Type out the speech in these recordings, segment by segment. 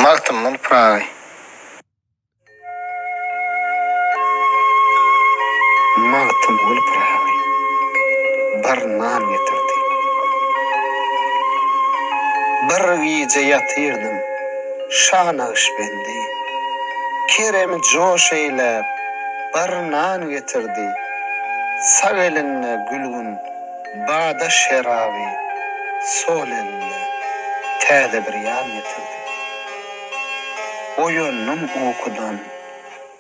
Magtymyl prawy. Magtymyl prawy. Barnan getirdi. Bir gece yatyrdım. Şanağış bendi. Kerem joş eylep barnan getirdi. Sağ elinle gülgün bağda şerabi. Sol elinle täze bir yan getirdi. Oyunum okudan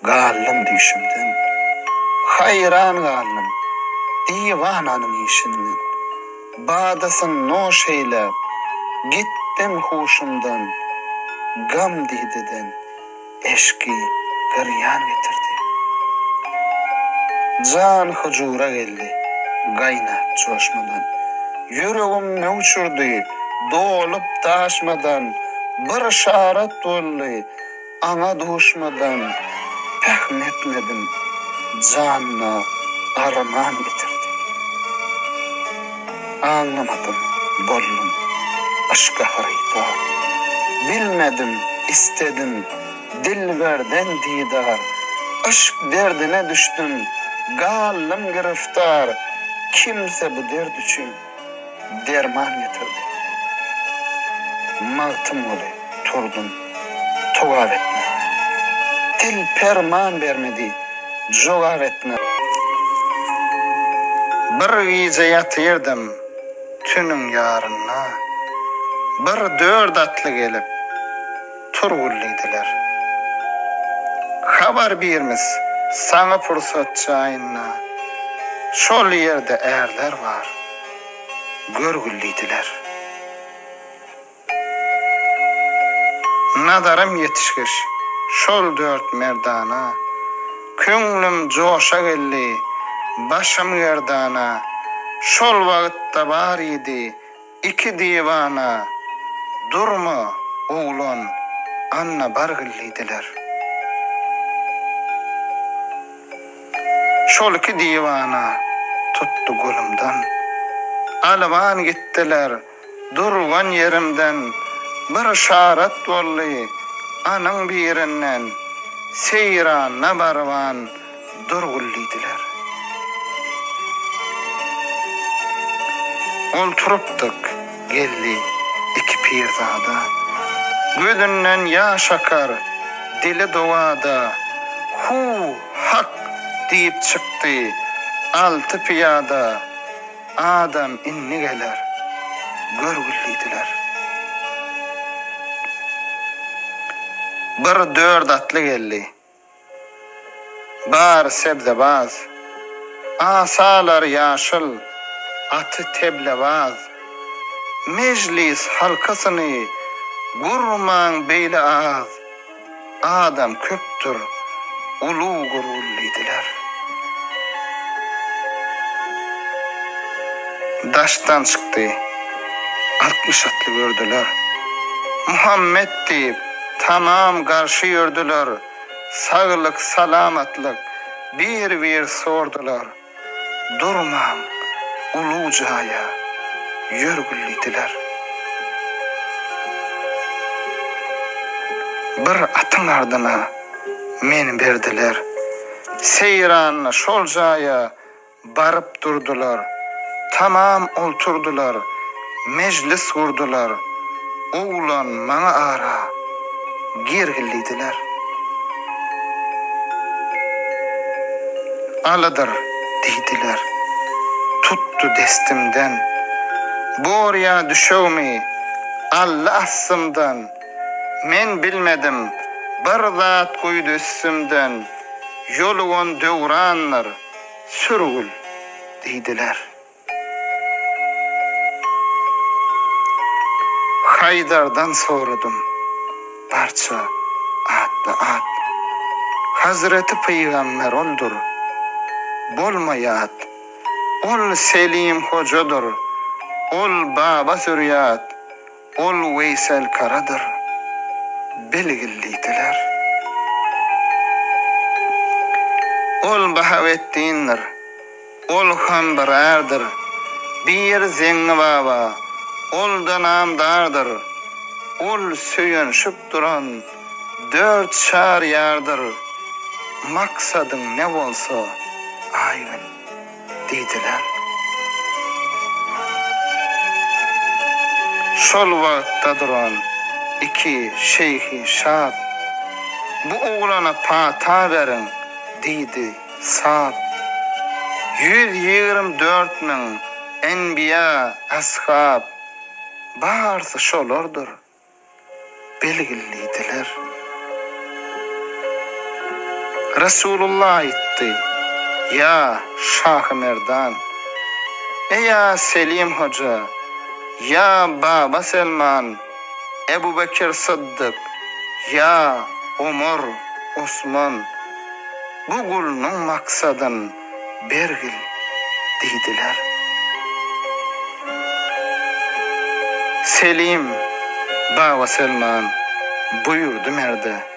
gallım düşümden. Hayran gallım divananın işinden. Bağdasın noş eylep gittim huşumdan. Gam dididen eşki gıryan getirdi. Can huzura geldi gaynap coşmadan. Yüreğim ne uçurdu dolup taşmadan. Bir şarat dolly ana duşmadan. Pehmetmedim canna arman getirdi. Anlamadım bollum aşka harita. Bilmedim istedim dilberden didar. Aşk derdine düştüm gallım giriftar. Kimse bu derd için derman getirdi. Magtymyly turdum togap etme. Dil perman bermedi jogap etme. Bir gece yatyrdım tünün yarına. Bir dört atlı gelip turgulliydiler. Habar bermiz sana fursat çayına. Şol yerde erler var görgülliydiler. Nadarım yetişkiş şol dört merdana. Könglim joşa geldi başım gerdana. Şol vaqtda bar idi iki divana. Durma oğlan anna bargılliydiler. Şol iki divana tuttu golumdan. Alvan gittiler durgan yerimden. Bir şarat dolly anın birinden. Seyran nabarvan durgulliydiler. Olturupdyk geldi iki pirzada. Gözünden yaş akar dili dovada. Hu hak deyip çıktı altı piyada. Adam inni geler görgülliydiler. Bir dört atlı geldi. Bar sebzebaz. Asalar yaşıl. Atı teblebaz. Meclis halkasını gurman beyle ağız. Adam köptür. Ulu gurulliydiler. Daştan çıktı. 60 atlı gördüler. Muhammed deyip tamam karşı yördüler. Sağlık salamatlık bir sordular. Durmam ulu caya yörgülliydiler. Bir atın ardına men berdiler. Seyran şol caya barıp durdular. Tamam olturdular. Meclis kurdular. Oğlan mana ara girgilliydiler. Aladır deydiler. Tuttu destimden. Borya düşövmi Allah asımdan. Men bilmedim bir zat koydu üstümden. Yoluğun dövranlar sürgül deydiler. Haydar'dan sordum parça atlı at. Hazreti Peygamber oldur bolmayat. Ol Selim hocadır. Ol baba zürriyat. Ol Veysel Karadır. Bilgilliydiler. Ol Bahavettindir. Ol Hambarardır. Bir Zengi baba. Ol da namdardır. ol söyönşüp duran dört şar yardır. Maksadın ne bolsa aýyl diýdiler. Şol wagtda duran iki şeyhi şap bu oğlana pata verin diýdi sap. 124 min enbiya ashab barsy şolardyr belgiliydiler. Resulullah aytdy: "Ya Şah Merdan, ya Selim Hoca, ya Baba Selman, Ebu Bekir Sıddık, ya Ömer, Osman, bu gulnun maksadın bergil" diýdiler. Selim, Baba Selman buyurdu merde.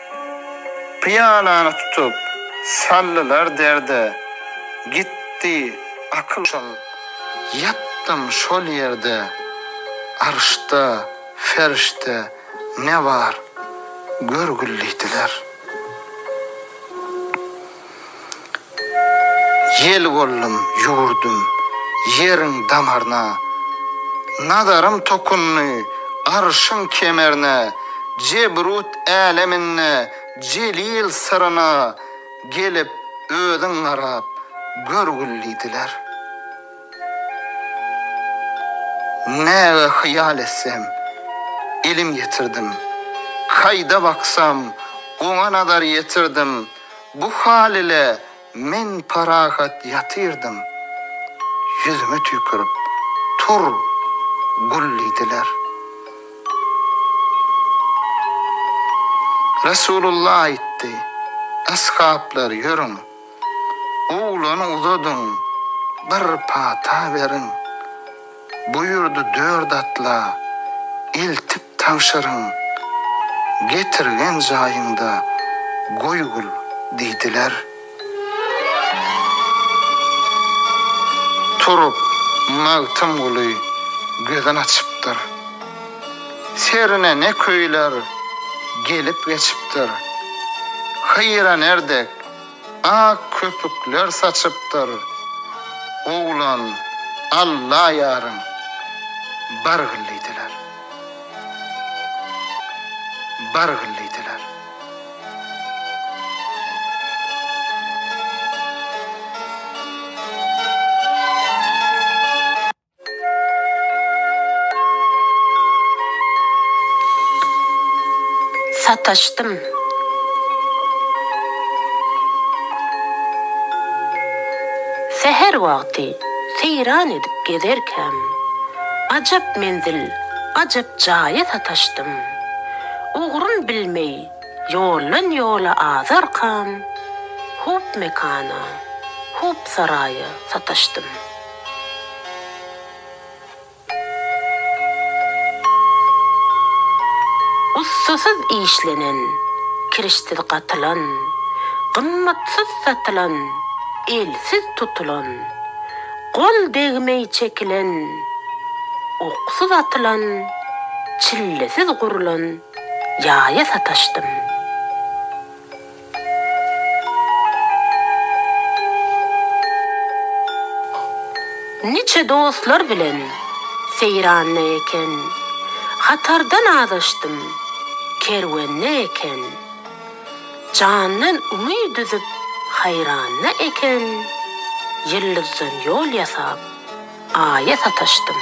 Piyalany tutup sallylar derde. Gitti akıl yattım şol yerde. Arşta, ferişte ne var görgülliydiler. Yel bollum yurdum yerin damarına. Nadarım tokunny arşın kemerine. Cebrut alemine, celil sırına gelip ödün arap görgülliydiler. Ne hayal etsem ilim getirdim. Kayda baksam ona nadar yetirdim. Bu hal ile men parahat yatırdım. Yüzümü tükürüp tur gulliydiler. Resulullah aytdy: "Ashablar yörün, oğlany uzadın, bir pata verin. Buyurdu 4 atla, iltip tavşarın, getirgen jayında goýgul" diýdiler. Turup magtym guly gözün açıptır. Serine ne köýler gelip geçiptir. Hayran erdek ak köpükler saçıptır. Oğlan Allah yarın bargıllıydılar. Bargıllıydılar. Sataştım. Seher vakti seyran edip gezerken acap menzil, acap jaýa sataştım. Uğrun bilmey yollan yola azarkam, hup mekana, hup saraya sataştım. Ussuz işlenen, kirişsiz qatılan, qımmatsız satılan, elsiz tutulan, qol degmey çekilen, oqsuz atılan, çillesiz qurulan ýaýa sataştım. Niçe dostlar bilen seyranne eken, hatardan adaştım, kerwenne eken, candan umyd düzüp hayranna eken, yıldızdan yol yasap aya sataştım.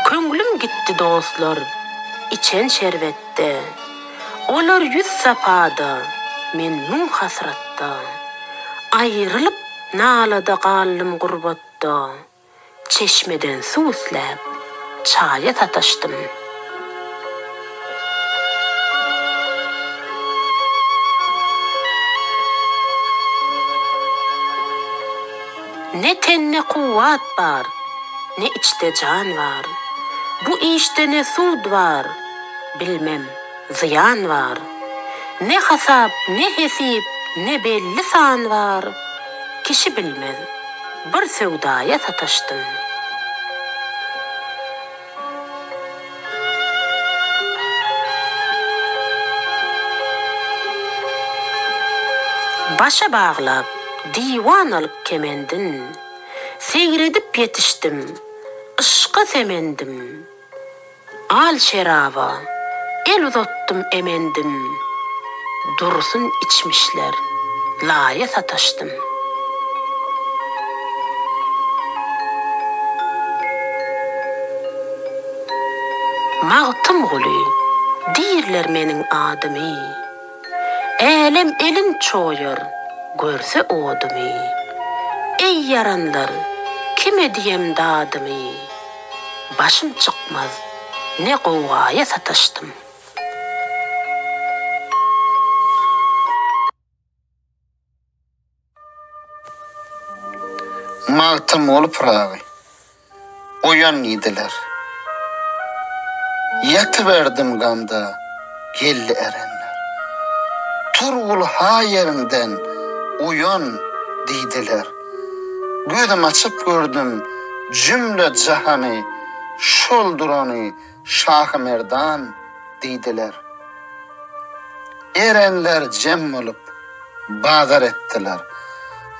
Köngülüm gitti dostlar, içen şerbette, olar yüz sapada, men nun hasratta, ayrılıp nalada gallym gurbatda, çeşmeden su üslep, çaya sataştım. Ne tenne kuvvat var, ne içte can var. Bu işte ne sud var, bilmem ziyan var. Ne hasap, ne hesip, ne belli san var. Kişi bilmez, bir sevdaya sataşdym. Başa bağlap, divanalyk kemendin, segredip yetişdim, ışqa semendim. Al şeraba, el uzatdım emendim, dursun içmişler, laya sataşdım. Mağtım guli, dirler menin adımy. Elem elin çoyur, görse odumy. Ey yaranlar, kime diyem dadımy? Başım çıkmaz, ne qowgaya sataşdym. Mağtım olup rağı. Uyan idiler. Yatıverdim gamda, gelli erenler. Turgul ha yerinden uyan didiler. Gözüm açıp gördüm cümle cahanı, şol durany Şah-ı Merdan didiler. Erenler cem olup bazar ettiler.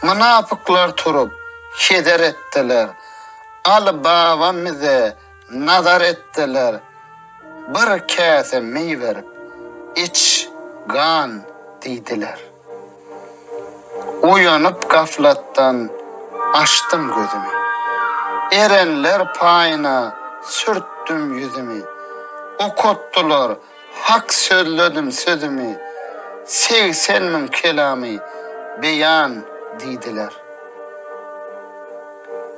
Münafıklar turup heder ettiler. Al babamıza nazar ettiler. Bir kase mey verip iç gan didiler. Uyanıp gaflattan açtım gözümü. Erenler payına sürttüm yüzümü. Okuttular, hak söyledim sözümü. 80 bin kelamı beyan didiler.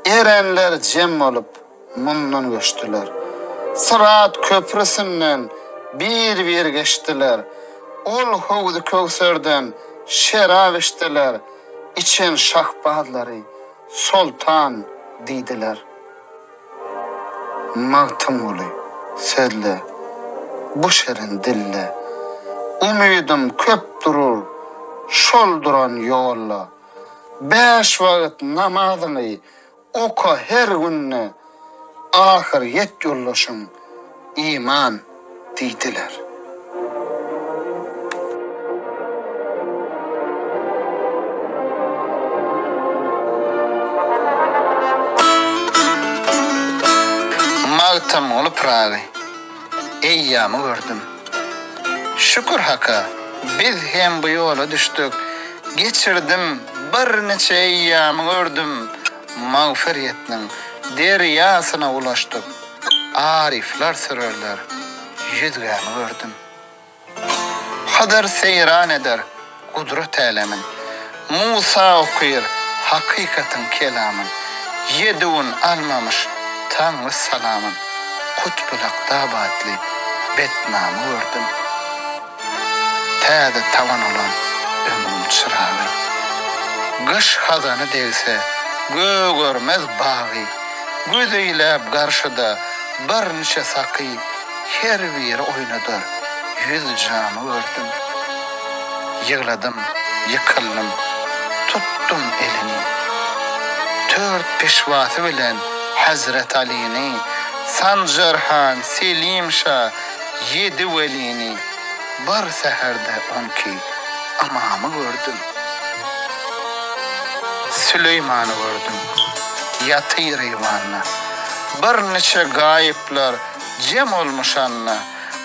Erenler cem olup mundan göçtüler. Sırat köprüsünden bir geçtiler. Ol hovdu köksörden şerab içtiler. İçen şahbazları sultan didiler. Mağtım ulu söyle bu şerin dille. Umidum köp durur şol duran yolla. 5 vakit namazını oku her günne. Ahir yet yollaşın iman didiler. Mağtım olup rağı. Eyyamı gördüm. Şükür haka biz hem bu yola düştük. Geçirdim bir neçe eyyamı gördüm. Mağfiretinin deryasına ulaştık. Arifler sürerler. Yüzgâmı gördüm. Kader seyran eder kudret elemin. Musa okuyur hakikatin kelamın. Yedun almamış Tanrı salamın. Kutbulak dabatli betnamı gördüm. Täze tavan olan ömrüm çırağı. Kış hazanı değse gö görmez bağı. Gözüylep karşıda bir neçe sakı. Her biri oynadır yüz camı gördüm. Yığladım, yıkıldım, tuttum elini. 4 peşvatı bilen Hazret Ali'ni, Sancarhan, Selim Şah, 7 velini. Bir seherde 12 amamı gördüm. Süleyman'ı gördüm, yatır eyvanına. Bir neçe gayipler cem olmuş anna.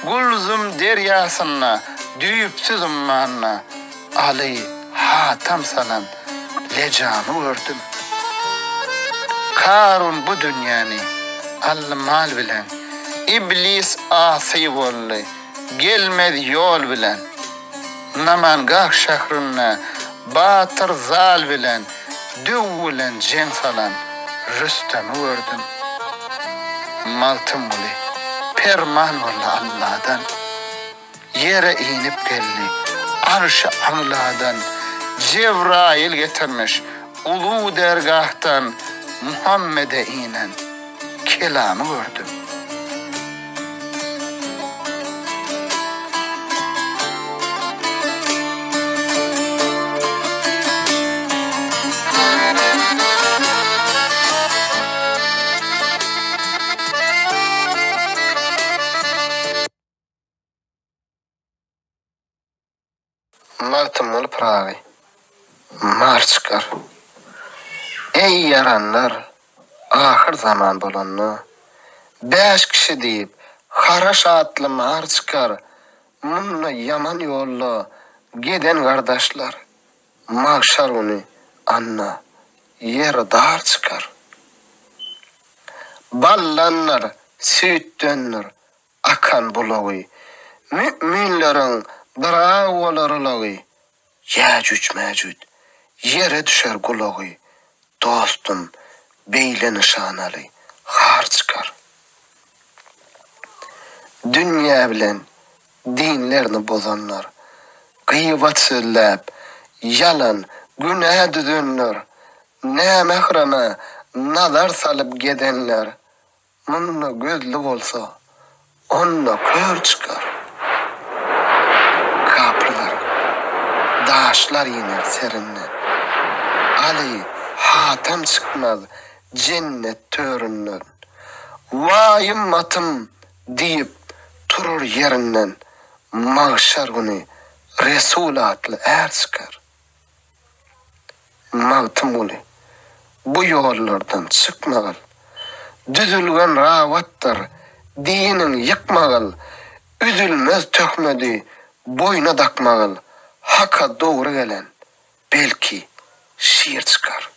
Gulzum deryasına, düyüpsüz ummanına. Ali hatam salan lecamı gördüm. Karun bu dünyanı al mal bilen, iblis asi oldu, gelmedi yol bilen. Namangah şehrine batır zal bilen, düvülen cem salan Rüstem'i gördüm. Maltım uli, perman oldu Allah'dan. Yere inip geldi, arş-ı amladan. Cebrail getirmiş, ulu dergahtan Muhammed'e inen kelamı gördüm. Maltımıl pravi. Marçkar. Ey yaranlar, ahir zaman bolanny. 5 kişi deyip, haraş atlı marçkar. Munna yaman yolla geden kardeşler. Mahşar onu anna yer dar çıkar. Ballanlar, süttönler, akan bulağı. Müminlerin bravolarlağı. Yecüc mecüc, yere düşer kulağı. Dostum, beyle nişanalı, har çıkar. Dünya bilen dinlerini bozanlar, gıyvat söylep, yalan, günah düdünler, ne mehreme nazar salıp gidenler, munna gözlü olsa, onunla kör çıkar. Kapılar, daşlar iner serinle, Ali hatam çıkmaz cennet töründen, vayım matım deyip turur yerinden, mahşer günü Resul adlı er çıkar. Mağtım ulu, bu yollardan çıkmagal, düzülgen ravattır, dinin yıkmagal, üzülmez tökmedi, boyuna takmagal, haka doğru gelen, belki şiir çıkar.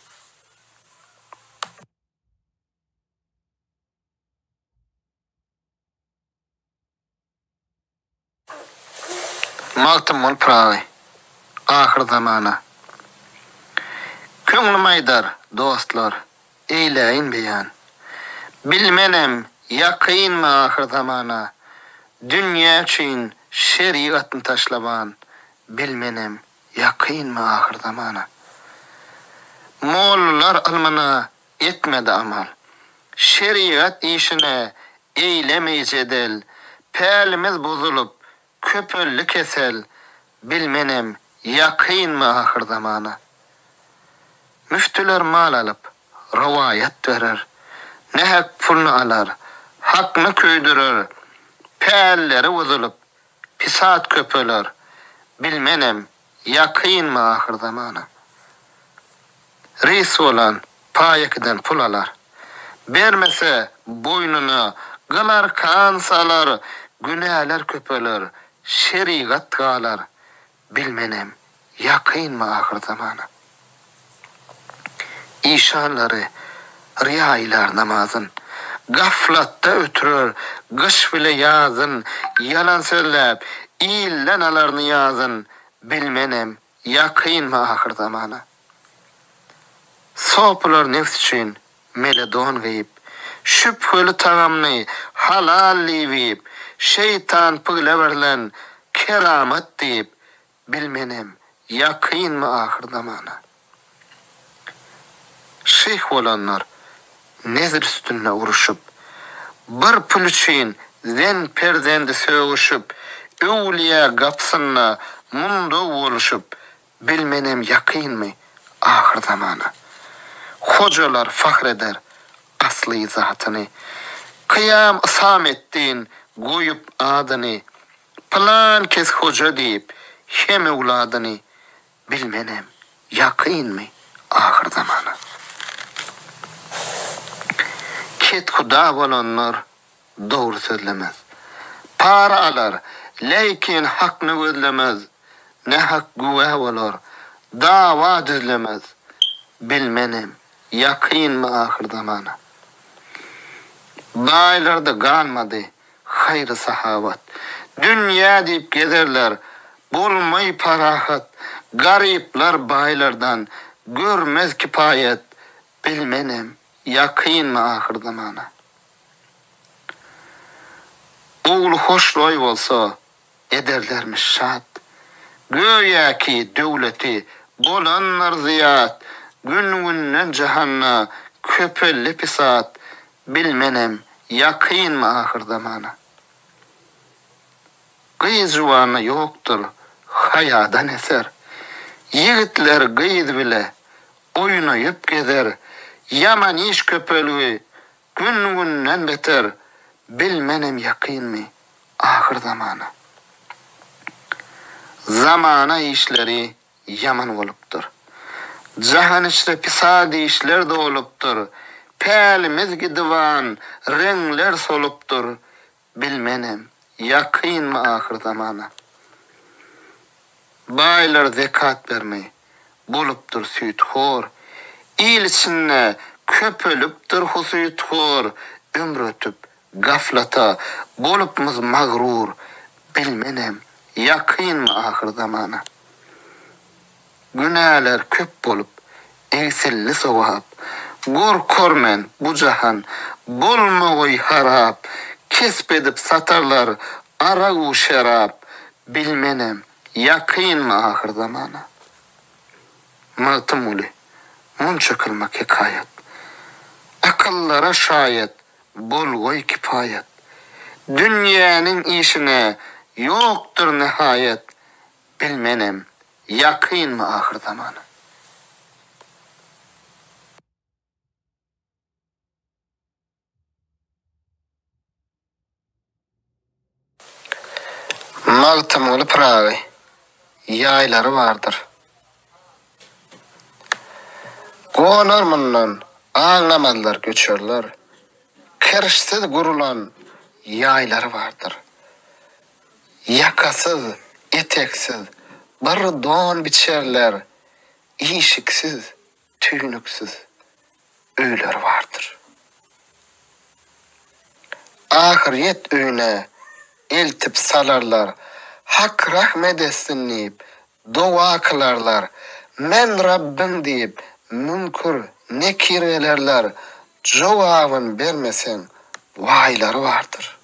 Mağtımıl pravi, ahir zamana. Könglim aydar, dostlar, eyleyin beyan. Bilmenem, yakyn mı ahir zamana. Dünya için şeriatını taşlaban. Bilmenem, yakyn mı ahir zamana. Moğollar almana etmedi amal. Şeriat işine eylemeyiz edel. Pälimiz bozulup, köpöllü kesel. Bilmenem, yakyn mı ahir zamana. Müftüler mal alıp, rivayet verir. Ne hak pulunu alar, hakını köydürür. Pälleri bozulup, pisat köpöler. Bilmenem, yakyn mı ahir zamana. Reis olan payakiden pul alar. Bermese boynuna gılar kan salar. Günahlar köpöler, şeriat galar. Bilmenem, yakyn mı ahir zamana. İşanları, riyaylar namazın, gaflatta ötürür, gış bile yazın, yalan söylep, iyillen alarını yazın, bilmenem, yakyn mı ahir zamana. Sopular nefs için meledon gıyıp, şüpheli tamamını halal livip, şeytan pıgleverlen keramet deyip, bilmenem, yakyn mı ahir zamana. Şeyh olanlar nezir üstüne uruşup, bir pul için zen perdendi söğüşüp, öwliya gapsınna mundu oluşup, bilmenem yakyn mı ahir zamana. Hocalar fahreder aslı zatını, kıyam ısam ettin goyup adını, plan kes hoca deyip hem evladını, bilmenem yakyn mı ahir zamana. Ket huda bolanlar doğru söylemez. Para alar, lekin hakını gözlemez. Ne hak güveh olar, dava düzlemez. Bilmenem, yakyn mı ahir zamana. Baylarda kalmadı, hayrı sahavat. Dünya deyip gezerler, bulmay parahat. Gariplar baylardan, görmez kipayet. Bilmenem, yakyn mı ahir zamana. Oğlu hoşloy olsa ederlermiş şat. Göya ki devleti bolanlar ziyat. Gün cehanna köpelli pisat. Bilmenem, yakyn mı ahir zamana. Gıyız juvanı yoktur, hayadan eser. Yigitler gıyız bile oynayıp gezer. Yaman iş köpölüğü gün beter. Bilmenem yakyn mı ahir zamana. Zamana işleri yaman bolupdyr. Jahan içre pisadi işler de olupdyr. Pälimiz gidivan reňler solupdyr. Bilmenem, ýakynmy ahir zamana. Baylar zekat bermey, bolupdyr süýtxor. İl içinde köpölüpdir husuytxor. Ömür ötüp gaflata bolupmyz magrur. Bilmenem, ýakynmy ahir zamana. Günäler köp bolup, egselli sowap. Gorkormen bu jahan bolmagy harap. Kesip edip satarlar aragu şerap. Bilmenem, ýakynmy ahir zamana. Maltym uly, munça kılmak hikayet. Akıllara şayet, bolgoy kifayet. Dünýäniň işine yoktur nihayet. Bilmenem, ýakynmy ahir zamana. Maltymly pragy, ýaýlary bardyr. Gonarmyndan aňlamazlar göçerler. Kirişsiz gurulan ýaýlary bardyr. Yakasyz, eteksiz, bir don biçerler. İşiksiz, tüýnüksiz öýleri bardyr. Ahiret öýüne eltip salarlar. Hak rahmet etsin diýip dowa kılarlar. Men Rabbim diýip münkur nekir elerler. Jogabyn bermesen waýlary bardyr.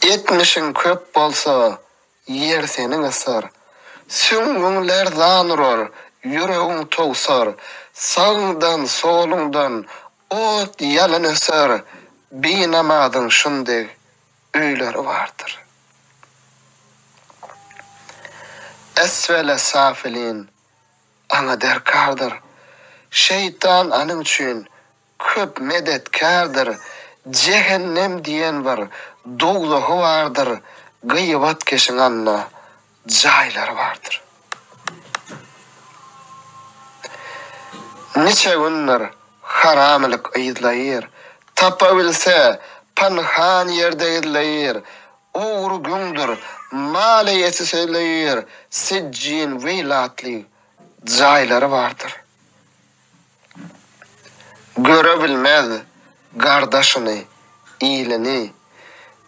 Etmişin köp bolsa yer seniň ısar. Süňgüňler zanuror, yüregiň togsar. Sağdan solundan ot yalan öser. Binamadyň şunday öýleri bardyr. Esvele safilin ana derkardır. Şeytan anın üçün köp medetkardır. Cehennem diyen var, dogzahy vardır. Gıybat keşin anna jaýlary vardır. Neçe günler haramlyk aýdlaýar. Tapa bilse panhan yerde edleýär. Oğru gündür maliyeti söyleýär. Siccin weylatly jaýlary vardır. Görebilmez gardaşyny, iyilini.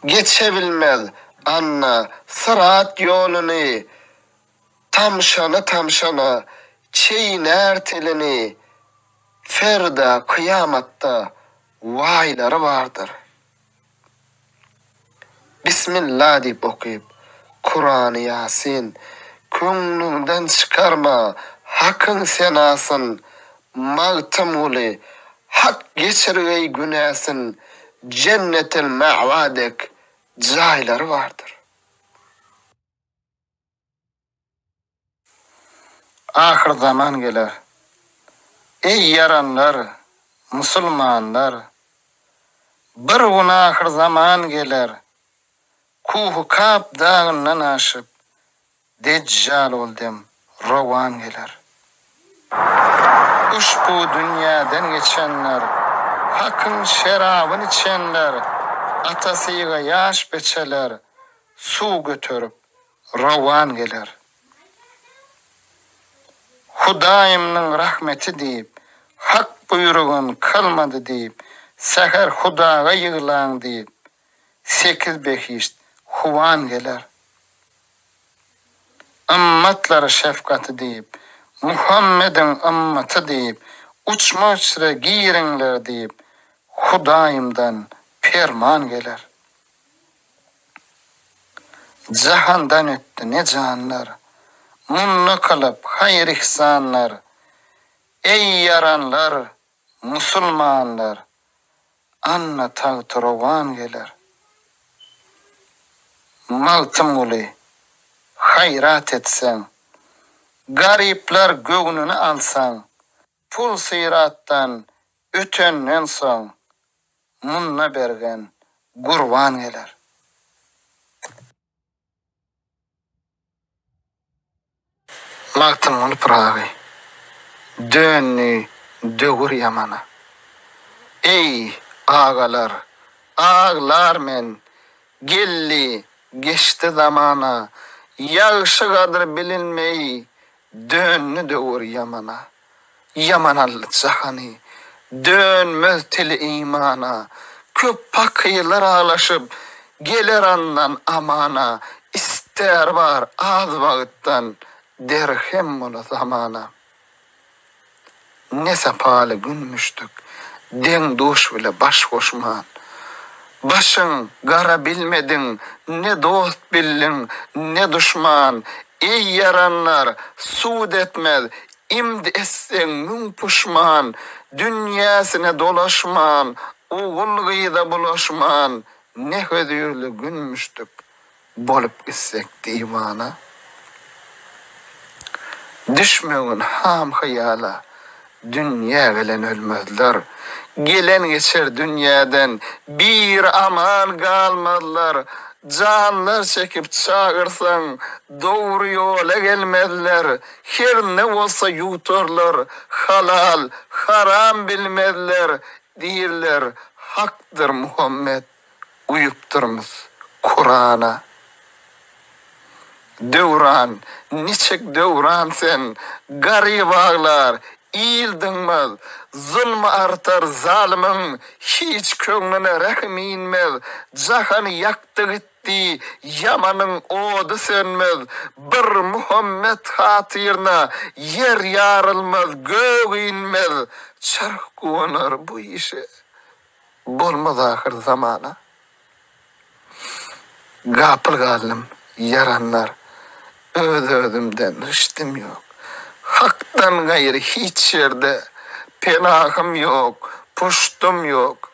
Geçebilmez anna sırat yoluny. Tamşana çeýner telini. Ferda kıyamatta waýlary vardır. Bismillah diýip okuyup Kur'an-ı Yasin. Köňlüňden çıkarma hakyň senasyn. Maltym uly hak geçirgey günäsin. Cennetil ma'wadek jaýlary vardır. Ahir zaman geler. Ey yaranlar, musulmanlar, bir gün ahir zaman geler. Kuhu kap dağından aşıp, Deccal oldum, rowan geler. Uşbu dünýäden geçenler, hakyň şerabyny içenler, atasyga ýaş beçeler, suw götürüp, rowan geler. Hudaýymyň rahmeti diýip, hak buyrugyn kılmady diýip, seher Hudaga ýygylan diýip, 8 behişt huwan geler. Ümmetlere şefkati diýip, Muhammedin ümmeti diýip, uçma içre giýiriňler diýip, Hudaýymdan ferman geler. Jahandan ötdi ne janlar, munna kalıp hayır ihsanlar. Ey yaranlar, musulmanlar, anna tağtırovan geler. Maltym uly, hayrat etsen, garipler göğnünü alsan, pul sırattan ötenden soň, munna bergen gurban geler. Magtymyl pragy. Dönni dögür yamana. Ey ağalar, ağlar men, gelli geçti zamana, yağışı kadar bilinmeyi, dönni dögür yamana. Yamanallı cahani, dönmez tili imana, köp pakıylar ağlaşıp, gelir andan amana, ister var az vağıttan, derhem ola zamana. Ne sapalı günmüştük, den duş bile baş koşman. Başın gara bilmedin, ne dost bildin, ne düşman. Ey yaranlar, suud etmez, imdi essen mün puşman. Dünyasına dolaşman, oğul gıyda bulaşman. Ne hödürlü günmüştük, bolup gitsek divana. Düşmeğin ham hayala, dünya gelen ölmezler. Gelen geçer dünyadan bir amal kalmazlar. Canlar çekip çağırsan doğru yola gelmezler. Her ne olsa yutarlar. Halal, haram bilmezler. Değiller haktır Muhammed. Uyupturmuz Kur'an'a. Dövran, niçek dövran sen, garip ağlar, iyildinmez, zulmü artar zalimin, hiç köngüne rahim inmez, cahanı yaktı gitti, yamanın odu sönmez, bir Muhammed hatırına, yer yarılmaz, gök inmez, çark konar bu işe, bolmaz ahir zamana. Gapıl galim, yaranlar, ödümden rüştüm yok. Hak'tan gayrı hiç yerde penahım yok, puştum yok.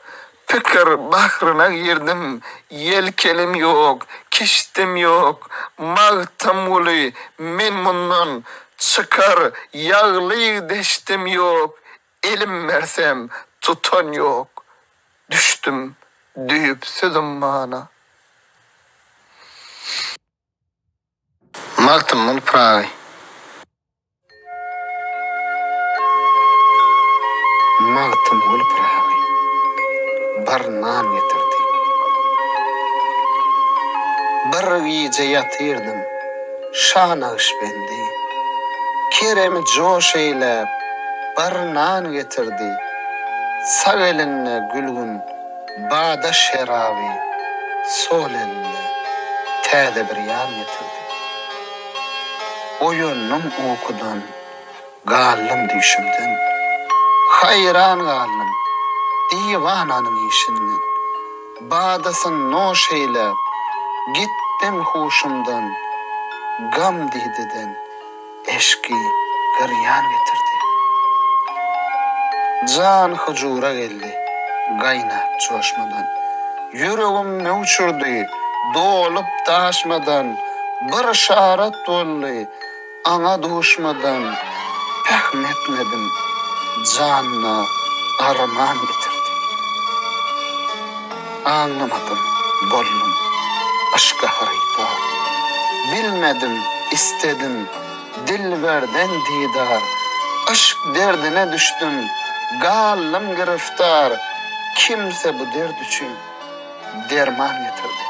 Fikir bahrına girdim, yelkelim yok, kiştim yok. Mağtam ulu, men bundan çıkar, yağlı deştim yok. Elim versem tutan yok. Düştüm, düyüp südüm bana. Magtymyl pragy. Magtymyl pragy. Bir nan getirdi. Bir iyice yatırdım. Şanağış bendi. Kerem joş eylep. Bir nan getirdi. Sağ elinle gülgün. Bağda şerabi. Sol elinle. Täze bir yan getirdi. Oyunum okudan, gallım düşümden, hayran gallım, divananın işinden, bağdasın noş eyle, gittim huşumdan, gam dididen, eşki gıryan getirdi. Can hıcura geldi, gaynak coşmadan, yüreğim ne uçurdu, dolup taşmadan, bir şarat dolly, ana duşmadan, pehmetmedim, canna arman getirdi. Anlamadım, bollum, aşka harita. Bilmedim, istedim, dilberden didar. Aşk derdine düştüm, gallım giriftar. Kimse bu derd için derman getirdi.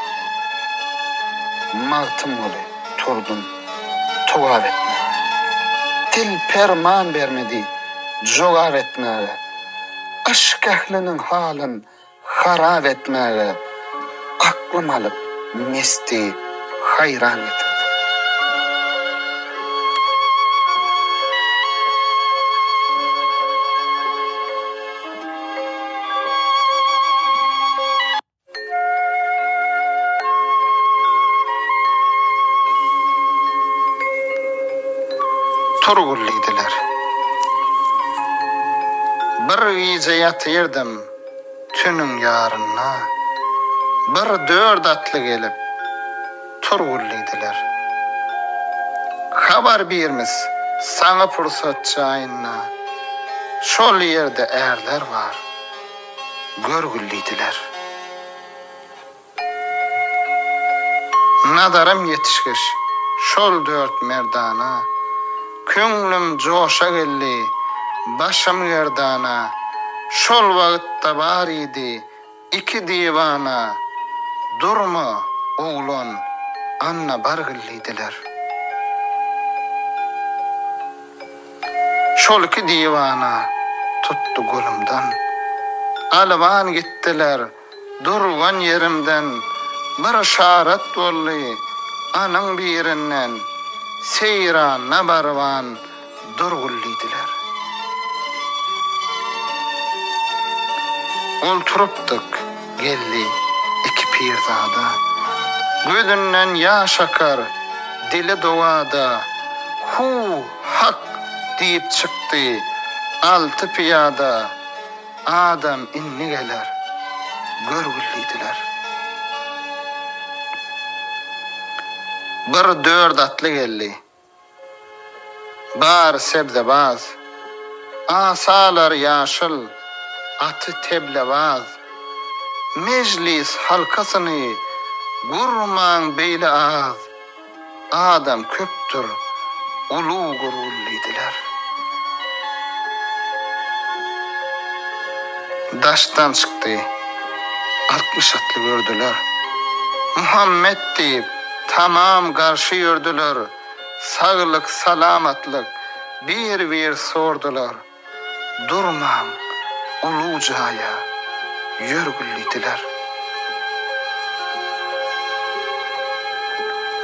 Magtymyl turdum, tuğav etme. Dil perman vermedi, jogav etmeye. Aşk ehlinin halin harab etmeye. Aklım alıp mesti hayran getirdi. Turgulliydiler. Bir iyice yatırdım tünün yarına. Bir dört atlı gelip turgulliydiler. Habar birimiz sana fırsat çayına. Şol yerde erler var. Görgülliydiler. Nadarım yetişkiş şol dört merdana. Köňlüm joşa geldi, başım gerdana. Şol wagtda bar idi iki divana. Durma oğlan, anna bargyllydylar. Şol iki divana tuttu golumdan. Alwan gittiler durgan yerimden. Bir şarat bolly anyň birinden. Seyran nabarwan durgullydylar. Olturupdyk geldi iki pirzada. Gözünden yaş akar, dili dovada. Hu hak deyip çıktı altı piyada. Adam inni geler, görgülliydiler. Bir dört atlı geldi. Bar sebzebaz, asalar yaşıl, atı teblebaz. Meclis halkasını gurman beyle ağız. Adam köptür, ulu gurulliydiler. Daştan çıktı, 60 atlı gördüler. Muhammed deyip tamam karşı yördüler. Sağlık, salamatlık bir sordular. Durmam ulucaya yörgülliydiler.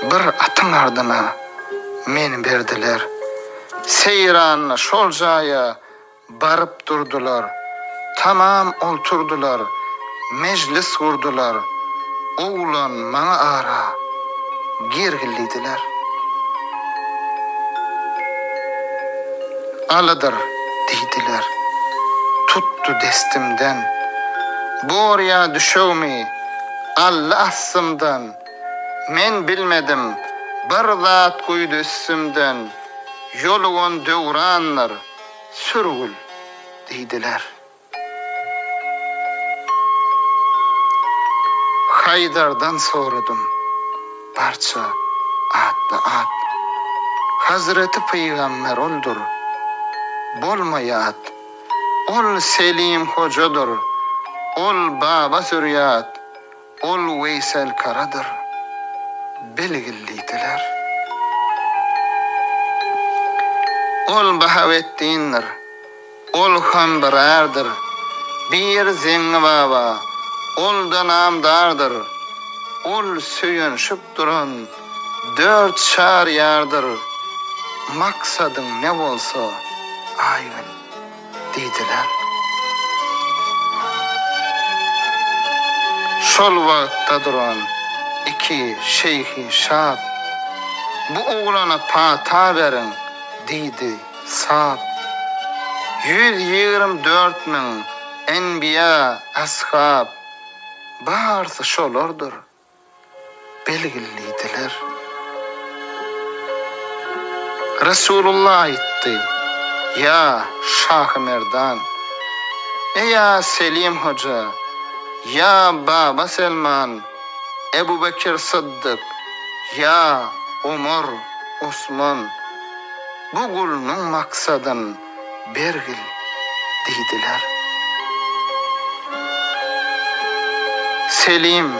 Bir atın ardına meni berdiler. Seyran şolcaya barıp durdular. Tamam olturdular. Meclis kurdular. Oğlan mana ara girgilliydiler. Alıdır deydiler. Tuttu destimden. Borya düşövmi Allah asımdan. Men bilmedim bir zat koydu üstümden. Yoluğun dövranlar sürgül deydiler. Haydar'dan sordum parça at. Hazreti Peygamber oldur. Bolmayat. Ol Selim hocadır. Ol Baba Zürriyat. Ol Veysel Karadır. Belgilliydiler. Ol Bahavettin'dir. Ol Hambarardır. Bir Zengi Baba. Ol da namdardır. Ol söyünşüp duran 4 şar yardır. Maksadın ne bolsa ayın deydiler. Şol vaqtda duran iki şeyhi şab. Bu oğlana pata verin deydi sab. 124 min enbiya ashab. Barsı şolardır. Belgilliydiler. Resulullah aytti. Ya Şah Merdan. Ya Selim Hoca. Ya Baba Selman. Ebu Bekir Sıddık. Ya Umar Osman. Bu gulunun maksadın bergil deydiler. Selim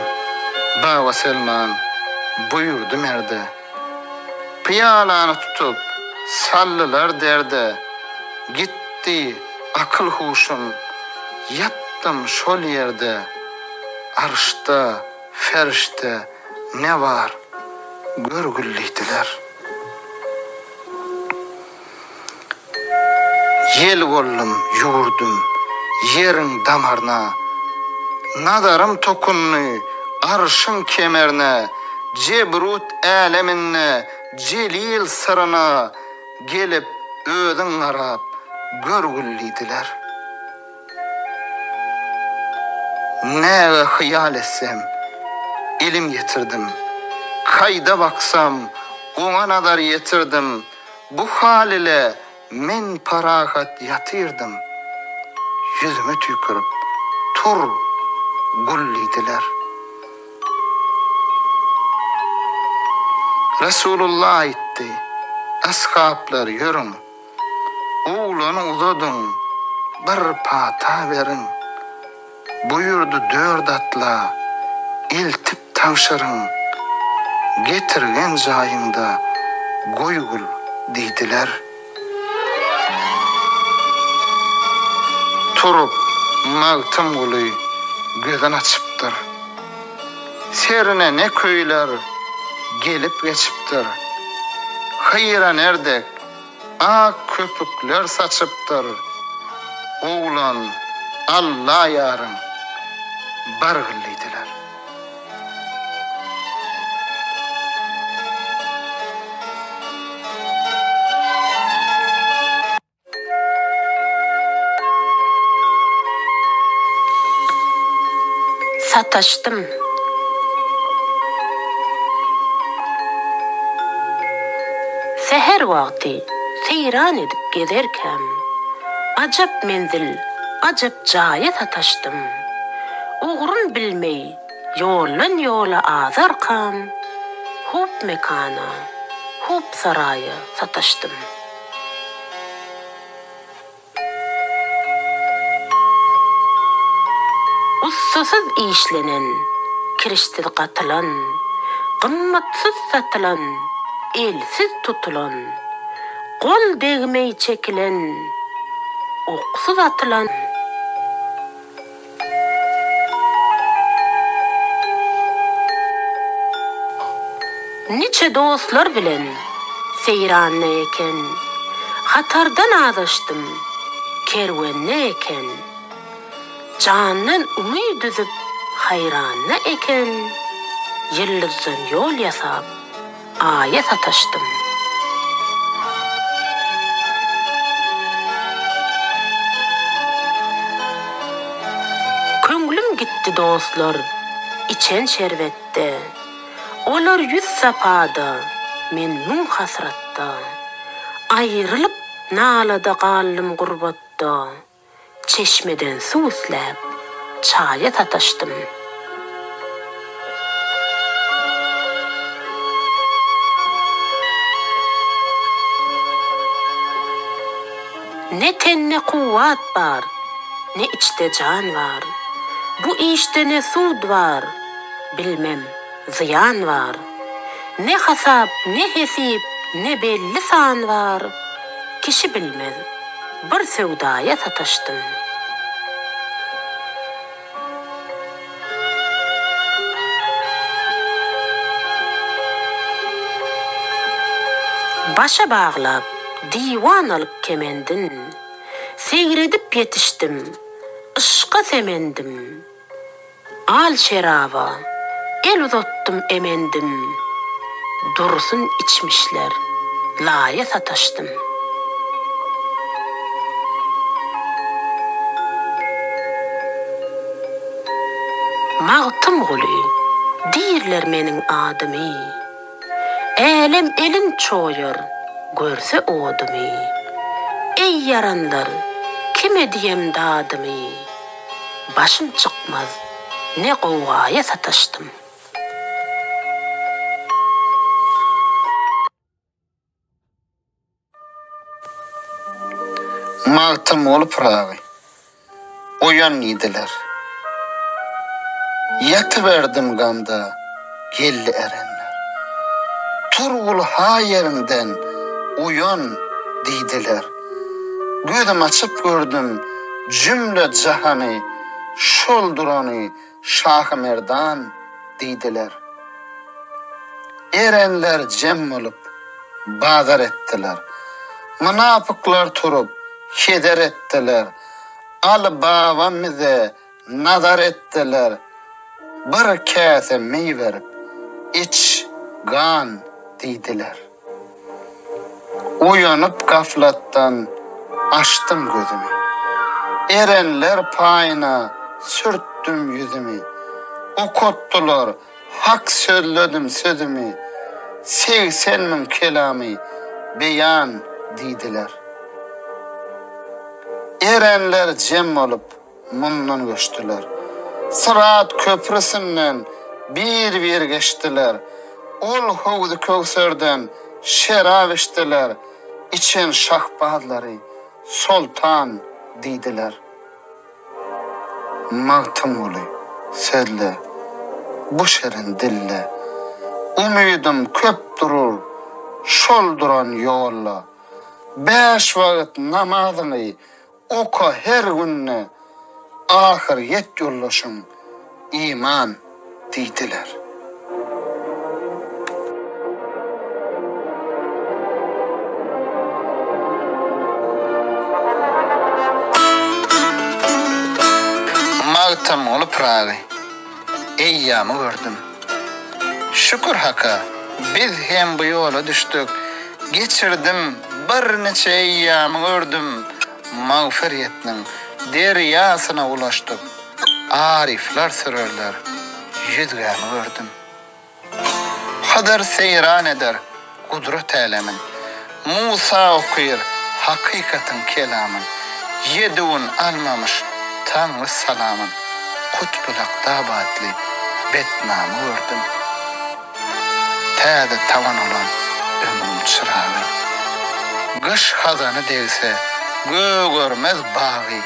Baba Selman buyurdu merde. Piyalanı tutup sallılar derde. Gitti akıl huşum. Yattım şol yerde. Arşta, ferişte ne var görgülliydiler. Yel gollum yurdum yerin damarına. Nadarım tokunnu arşın kemerine. Cebrut aleminne celil sırına. Gelip ödün arap görgülliydiler. Ne hayal etsem ilim getirdim. Kayda baksam ona nadar yetirdim. Bu hal ile men parahat yatırdım. Yüzüme tükürüp tur gulliydiler. Resulullah aytti. Askaplar yörün, oğlanı uzadın, bir pata verin. Buyurdu 4 atla, iltip tavşarın, getirgen jayında goygul deydiler. Turup Magtym Guly gözün açıptır. Serine ne köyler gelip geçiptir. Hayran erdek ak köpükler saçıptır. Oğlan Allah yarın bargıllıydılar. Sataştım. Seher vakti seyran edip gezerken acap menzil, acap jaya sataştım. Uğrun bilmey, yollan yola azarkan, hup mekana, hup saraya sataştım. Ussasız işlenen, kirişsiz qatılan, qımmatsız satılan, elsiz tutulan, qol degmey çekilen, oqsuz atılan. Niçe dostlar bilen seyranne eken, hatardan azaştım, kervenne eken. Candan umid düzüp hayranna eken, yıldızdan yol yasap aya sataştım. Köngülüm gitti dostlar, içen şerbette. Olar yüz sapada, men mun hasratta. Ayrılıp nalada qalım gurbatta. Çeşmeden su üslep, çaya sataştım. Ne tenne kuvvat var, ne içte can var. Bu işte ne sud var, bilmem ziyan var. Ne hasap, ne hesip, ne belli san var. Kişi bilmez, bir sevdaya sataştım. Başa bağlap, divanalık kemendin. Seyredip yetiştim, ışka semendim. Al şerava, el uzattum emendim. Dursun içmişler, laya sataştım. Magtym Guly, dirler menin adymy. Elem elim çoyur, görse odumy. Ey yaranlar, kime diyem dadymy? Başım çıkmaz, ne qowgaya sataştım. Magtym olup ragy. Oyan idiler. Yatıverdim gamda, gelli erenler. Turgul ha yerinden uyan deydiler. Gözüm açıp gördüm cümle cahanı, şol duranı Şah-ı Merdan deydiler. Erenler cem olup bazar ettiler. Münafıklar turup heder ettiler. Al babamıza nazar ettiler. Bir kase mey verip iç gan deydiler. Uyanıp gaflattan açtım gözümü. Erenler payına sürttüm yüzümü. Okuttular, hak söyledim sözümü. 80 bin kelamı beyan deydiler. Erenler cem olup mundan göçtüler. Sırat köprüsünden bir geçtiler. Ol Howdy Kowsar'dan şerab içdiler, içen şahbazları sultan didiler. Magtymly sedle, bu şerin dille, umydım köp durur, şol duran yolla. 5 wagt namazyny oka her günne, ahir yet yollaşım iman didiler. Magtym olup ragi, eýýamy gördüm. Şükür haka, biz hem bu yola düştük. Geçirdim bir neçe eýýamy gördüm. Mağfiretiniň deryasyna ulaşdyk. Arifler sürerler, yüzgämi gördüm. Hadar seyran eder, kudret elemin. Musa okuyur, hakikatin kelamın. Yedun almamış, Tanrı salamın. Kutbulak dabatli, betnamı gördüm. Täze tavan olan ömrüm çırağı. Kış hazanı değse, görmez bağı.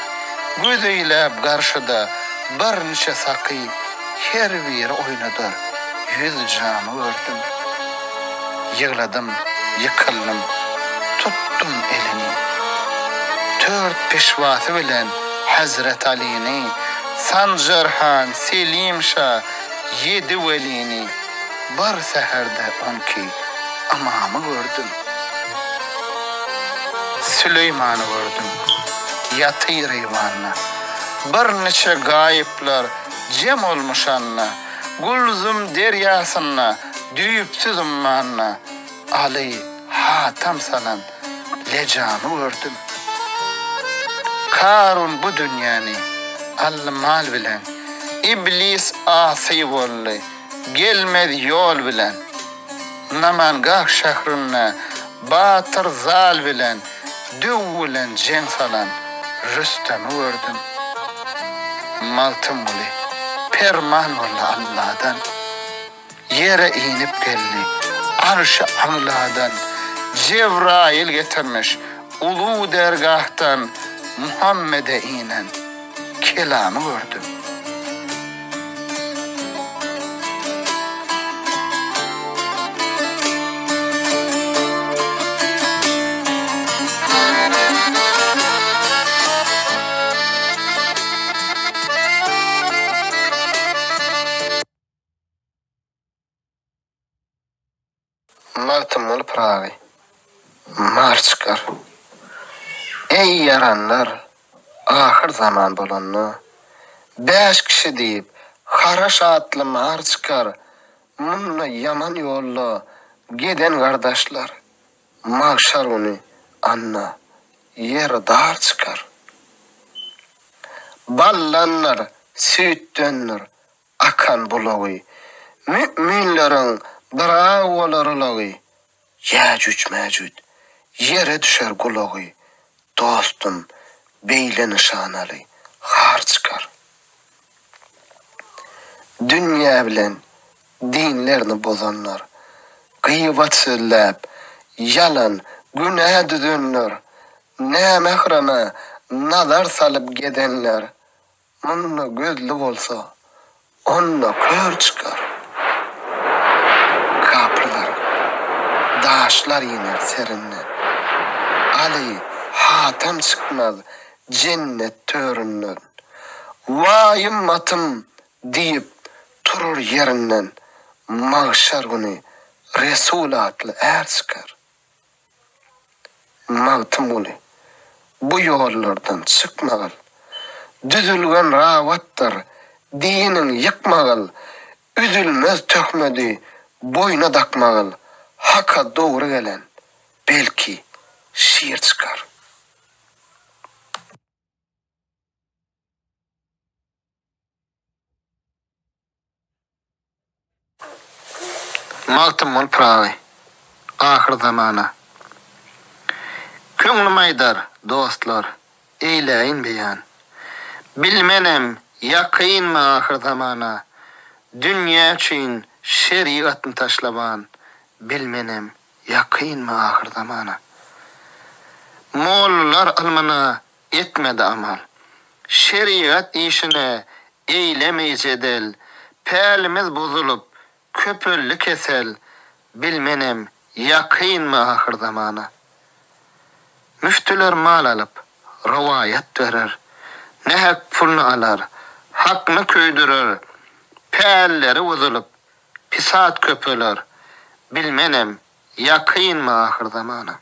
Gözeylep karşıda bir neçe sakı, her biri oynadır, yüz camı gördüm. Yığladım, yıkıldım, tuttum elini. 4 peşvatı bilen Hazret Ali'ni, Sancarhan, Selim Şah, 7 velini, bir seherde 12 amamı gördüm. Süleyman'ı gördüm, yatır eyvanına. Bir neçe gayipler cem olmuş anna. Gulzum deryasına, düyüpsüz ummanına. Ali hatam salan lecamı gördüm. Karun bu dünyanı al-mal bilen, iblis asi bolly, gelmedi yol bilen. Namangah şahrına batır zal bilen, dövülen cenk salan Rüstem'i gördüm. Magtym uli, perman ola Allah'dan, yere inip geldi, arş-ı amladan, Cebrail getirmiş, ulu dergahtan, Muhammed'e inen kelamı gördüm. Magtym olup ragi, mar çıkar. Ey yaranlar, ahir zaman bolanny 5 kişi deyip haraş atlı mar çıkar. Munna yaman yolla geden kardeşler, mahşar uni anna yer dar çıkar. Ballanlar süýtdenler akan bulagy, müminlerin bravolarlagy, Yäcüc Mäcüc yere düşer gulagy. Dostum beyle nişanaly har çıkar. Dünya bilen dinlerini bozanlar, gıybat söylep, yalan, günah düdünler, ne mehreme nazar salıp gedenler, munna gözlü olsa, onna kör çıkar. Kapılar, daşlar iner serinle, Ali hatam çıkmaz cennet töründen. Vay ümmatım deyip turur yerinden. Mahşer günü Resul adlı çıkar. Magtym uli, bu yollardan çıkmagal. Düzülgen ravatlar dinin yıkmagal. Üzülmez tökmedi boyna dakmagal. Haka doğru gelen belki şiir çıkar. Magtym olup ragi, ahir zamana. Köňlüm aýdar, dostlar, eýläýin beýan. Bilmenem, ýakynmy ahir zamana. Dünýä üçin şeriatyny taşlaban. Bilmenem, yakyn mı ahir zamana? Mollalar almana etmedi amal. Şeriat işine eylemeycedel. Pälimiz bozulup köpüllü kesel. Bilmenem yakyn mı ahir zamana? Müftüler mal alıp ravayet verir. Nehek pulunu alar, hakını köydürür. Pälleri bozulup pisat köpüler. Bilmenem yakyn mı ahir zamana?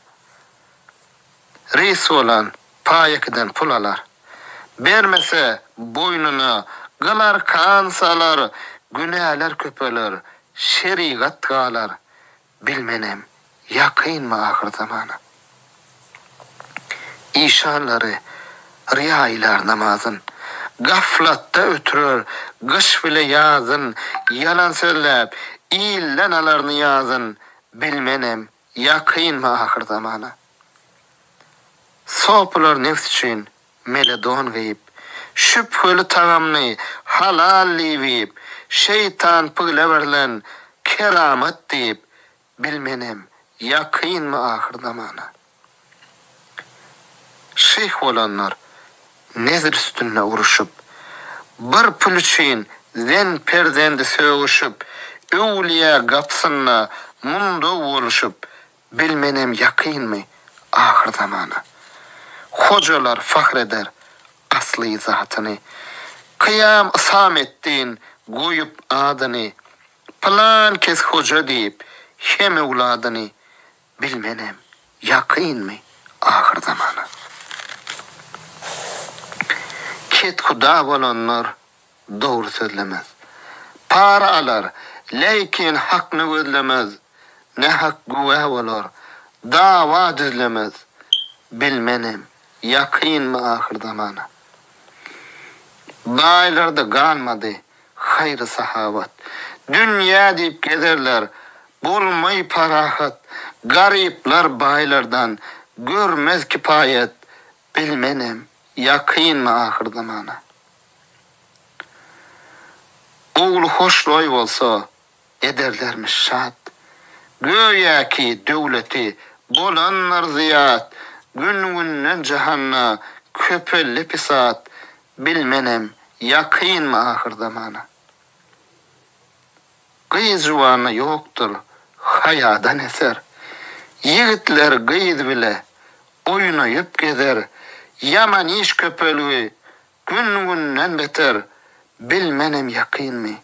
Reis olan payekiden pul alar. Bermese boynuna gılar kansalar, günahlar köpüler, şeriat galar. Bilmenem yakyn mı ahir zamana? İşanları riyailer namazın, gaflatta ötürür, gış bile yazın, yalan söylep, illen alarını yazın. Bilmenem yakyn mı ahir zamana? Sopular nefs için meledon geyip, şüpheli tagamni halal livip, şeytan pıgleverlen keramet deyip, bilmenem yakyn mı ahir zamana? Şeyh olanlar nezir üstüne uruşup, bir pul için zen perdendi söğüşüp, öwliya gapsynna mundo oluşup, bilmenem yakyn mı ahir zamana? Hocalar fahreder asli zatyny, kıyam ısam ettin goyup adyny, plan kes hoca deyip hem evladyny, bilmenem yakyn mı ahir zamana? Ket huda bolanlar doğru sözlemez. Para alar, lekin hakny gözlemez. Ne hak güvah bolar, dava düzlemez. Bilmenem yakyn mı ahir zamana? Baylarda galmadı hayrı sahabat. Dünya deyip gezerler, bulmay parahat. Gariplar baylardan görmez kipayet. Bilmenem yakyn mı ahir zamana? Oğlu hoşloy bolsa ederlermiş şat. Göya ki döwleti bolanlar ziyat. Gün cehanna köpelli pisat. Bilmenem yakyn mı ahir zamana? Gıyız juwana yoktur hayadan eser. Yigitler gıyız bile oynayıp gezer. Yaman iş köpelüğü gün beter. Bilmenem yakyn mı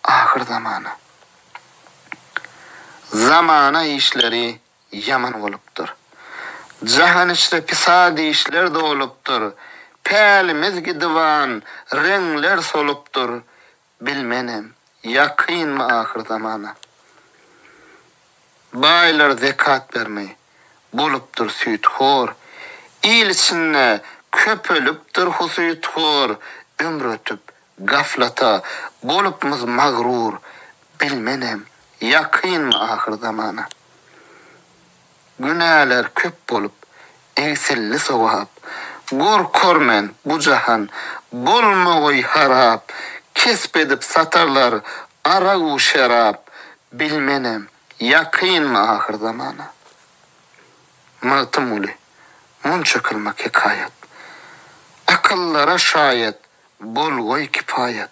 ahir zamana? Zamana işleri yaman olupdur. Jahan içre pisadi işler de olupdur. Pälimiz gidivan reňler solupdur. Bilmenem yakyn mı ahir zamana? Baylar zekat vermey bolupdur süýtxor. İl içinde köpölüpdir husyýtxor. Ömür ötüp gaflata bolupmyz magrur. Bilmenem yakyn mı ahir zamana? Günahlar köp bolup egsilli sowap. Gorkormen bu jahan bolmagoy harap. Kesbedip satarlar aragu şerap. Bilmenem yakyn mı ahir zamana? Maltym uly munça kılmak hikayet. Akıllara şayet bolgoy kipayet.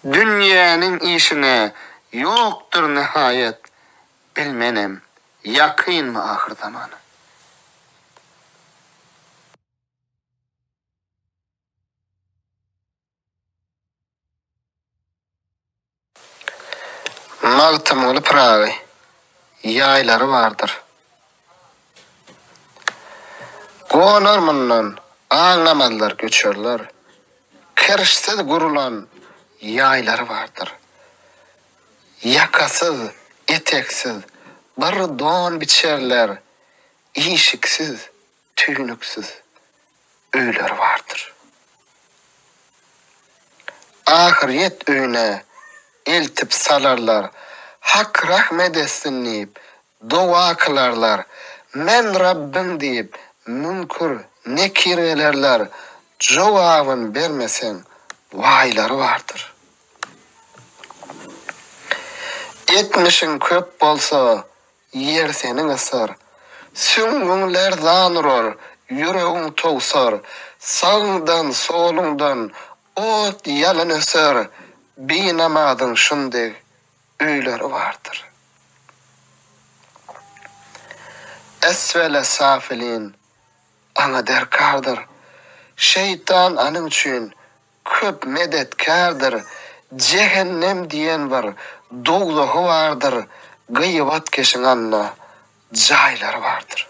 Dünyanın işine yoktur nihayet. Bilmenem yakyn mı ahir zamana? Maltym uly Pragy ýaýlary vardır. Gonarmyndan aňlamazlar göçerler. Kirişsiz gurulan ýaýlary vardır. Yakasyz, eteksiz, bir don biçerler. İşiksiz, tüýnüksiz öýler vardır. Ahiret öýüne eltip salarlar. Hak rahmet etsin deyip dua kılarlar. Men Rabbim deyip münkur nekir elerler. Cevabın vermesen vayları vardır. Etmişin köp bolsa yer senin ısır. Süngünler zanror, yüreğin toğsar. Sağından solundan ot yalın ösür. Binamadın şunday öýleri vardır. Esvele safilin ana derkardır. Şeytan anın üçün köp medetkardır. Cehennem diyen var, doğluğu vardır. Gıyıvat keşin anna cayları vardır.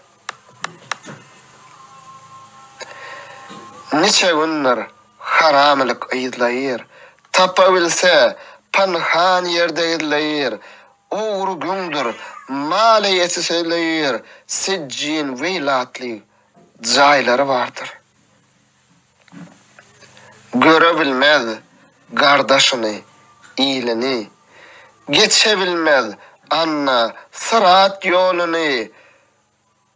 Nice günler haramlık ıydlayır. Tapabilse panhan yerde ıydlayır. Uğru gündür maliyeti söyleyir. Siccin veylatli cayları vardır. Görebilmez kardeşini, iyilini. Geçebilmez anna sırat yolunu.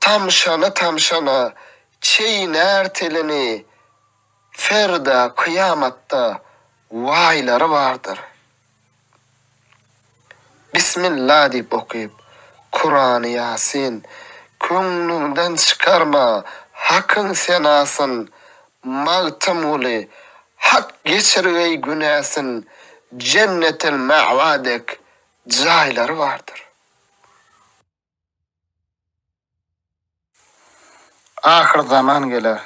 Tamşana çeyner telini. Ferda kıyamatta vayları vardır. Bismillah deyip okuyup Kur'an-ı Yasin, könglünden çıkarma hakkın senasın, mağtım uli hak geçirgey günesin, cennetel ma'vadek cayları vardır. Ahir zaman gelir.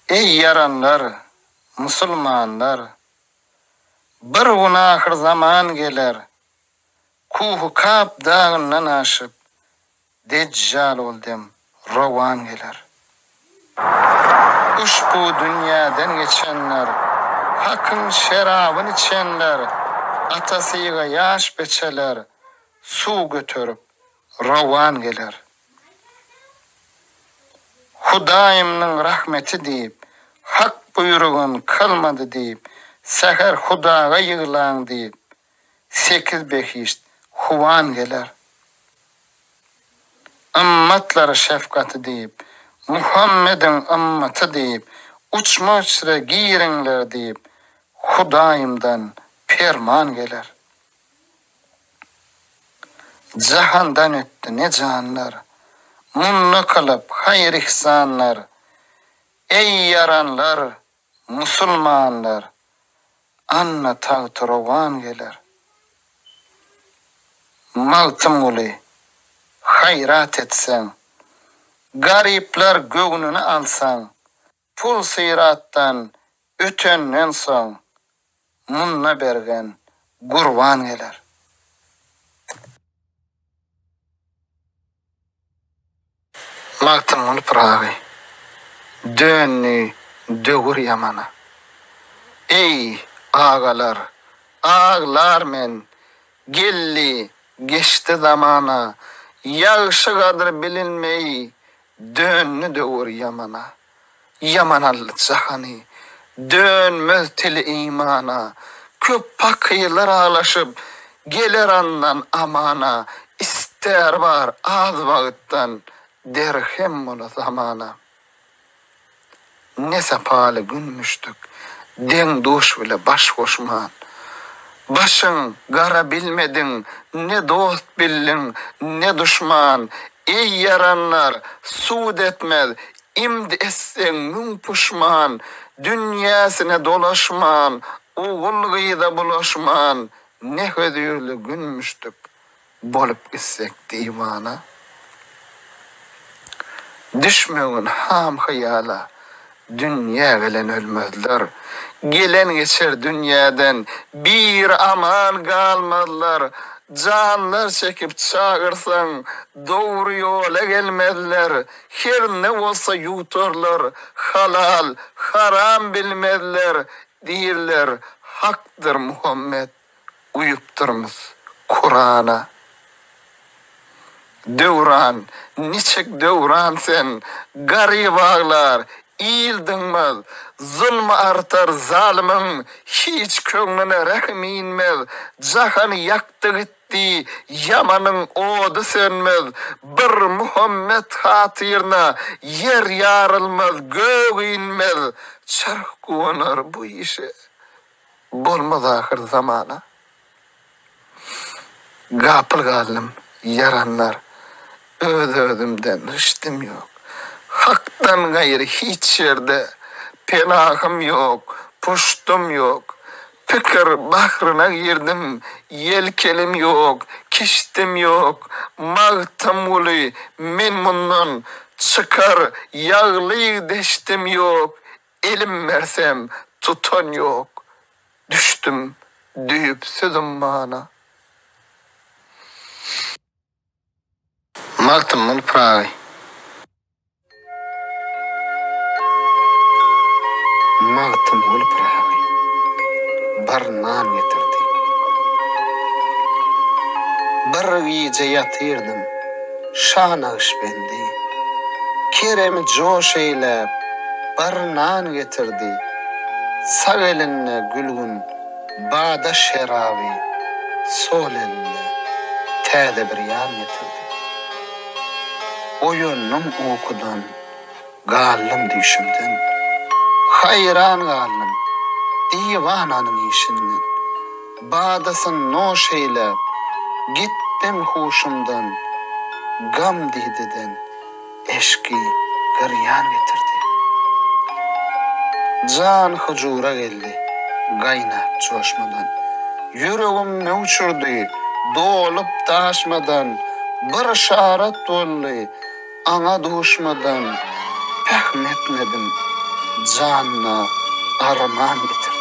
Ey yaranlar, musulmanlar, bir gün ahir zaman gelir. Kuhu kap dağından aşıp, Deccal oldum, rovan gelir. Uşbu dünyadan geçenler, hakkın şerabını içenler, atasıyla yaş beçeler, su götürüp, rovan gelir. Hudayımның rahmeti deyip, hak buyruğun kılmadı deyip, seher Hudaga yığılan deyip, 8 behişt huvan gelir. Ümmetler şefkati deyip, Muhammed'in ümmeti deyip, uçma uçra giyirinler deyip, Hudayımdan ferman gelir. Cahandan öttü ne canlar, munna kalıp hayır ihsanlar. Ey yaranlar, musulmanlar, anna tağtı rovan gelir. Maltım uli, hayrat etsen, garipler göğnünü alsan, pul sıyrattan ötönnen son, munna bergen gurvan gelir. Maltım uli prağı, dönü dögür yamana. Ey ağalar, ağlar men, gelli geçti zamana, yağışı kadar bilinmeyi, dönü dögür yamana. Yamanallı cahani, dönmez tili imana, köp pakıylar ağlaşıp, gelir andan amana, ister var az vakittan, derhem ola zamana. Ne sepalı günmüştük, den duş bile baş koşman. Başın gara bilmedin, ne dost bildin, ne düşman. Ey yaranlar, suud etmez, imdi essen gün puşman. Dünyasına dolaşman, oğul gıyda bulaşman. Ne hödürlü günmüştük, bolup gitsek divana. Düşmeyin ham hayala, dünya gelen ölmezler. Gelen geçer dünyadan bir aman kalmadılar. Canlar çekip çağırsan doğru yola gelmediler. Her ne olsa yutarlar. Halal, haram bilmediler. Değiller, haktır Muhammed. Uyupturmuz Kur'an'a. Devran, niçek devran sen, garip ağlar, iyildinmez, zulmü artar zalimin, hiç köngüne rahmi inmez, cahanı yaktı gitti, yamanın odu sönmez, bir Muhammed hatırına, yer yarılmaz, gök inmez, çark konar bu işe, bolmaz ahir zamana. Gapıl galim, yaranlar. Özümden rüştüm yok. Hak'tan gayrı hiç yerde penahım yok, puştum yok. Fikir bahrına girdim, yelkelim yok, kiştim yok. Mağtım ulu, men bundan çıkar, yağlı deştim yok. Elim versem tutan yok. Düştüm, düyüp sözüm bana. Mağtım ulu Prağı. Mağtım ulu Prağı. Bar nan getirdi. Bir iyice yatırdım. Şanağış bendi. Kerem coş eylep. Bir nan getirdi. Sağ elinle gülgün. Bağda şerabi. Sol elinle. Täze bir yan getirdi. Oyunum okudan. Gallım düşümden. Hayran gallım. Divananın işinden. Bağdasın noş eylep. Gittim huşumdan. Gam dididen. Eşki gıryan getirdi. Can hıcura geldi. Gaynap coşmadan. Yüreğim ne uçurdu. Dolup taşmadan. Bir şarat dolly. Ana duşmadan. Pehmetmedim. Canna arman getirdi.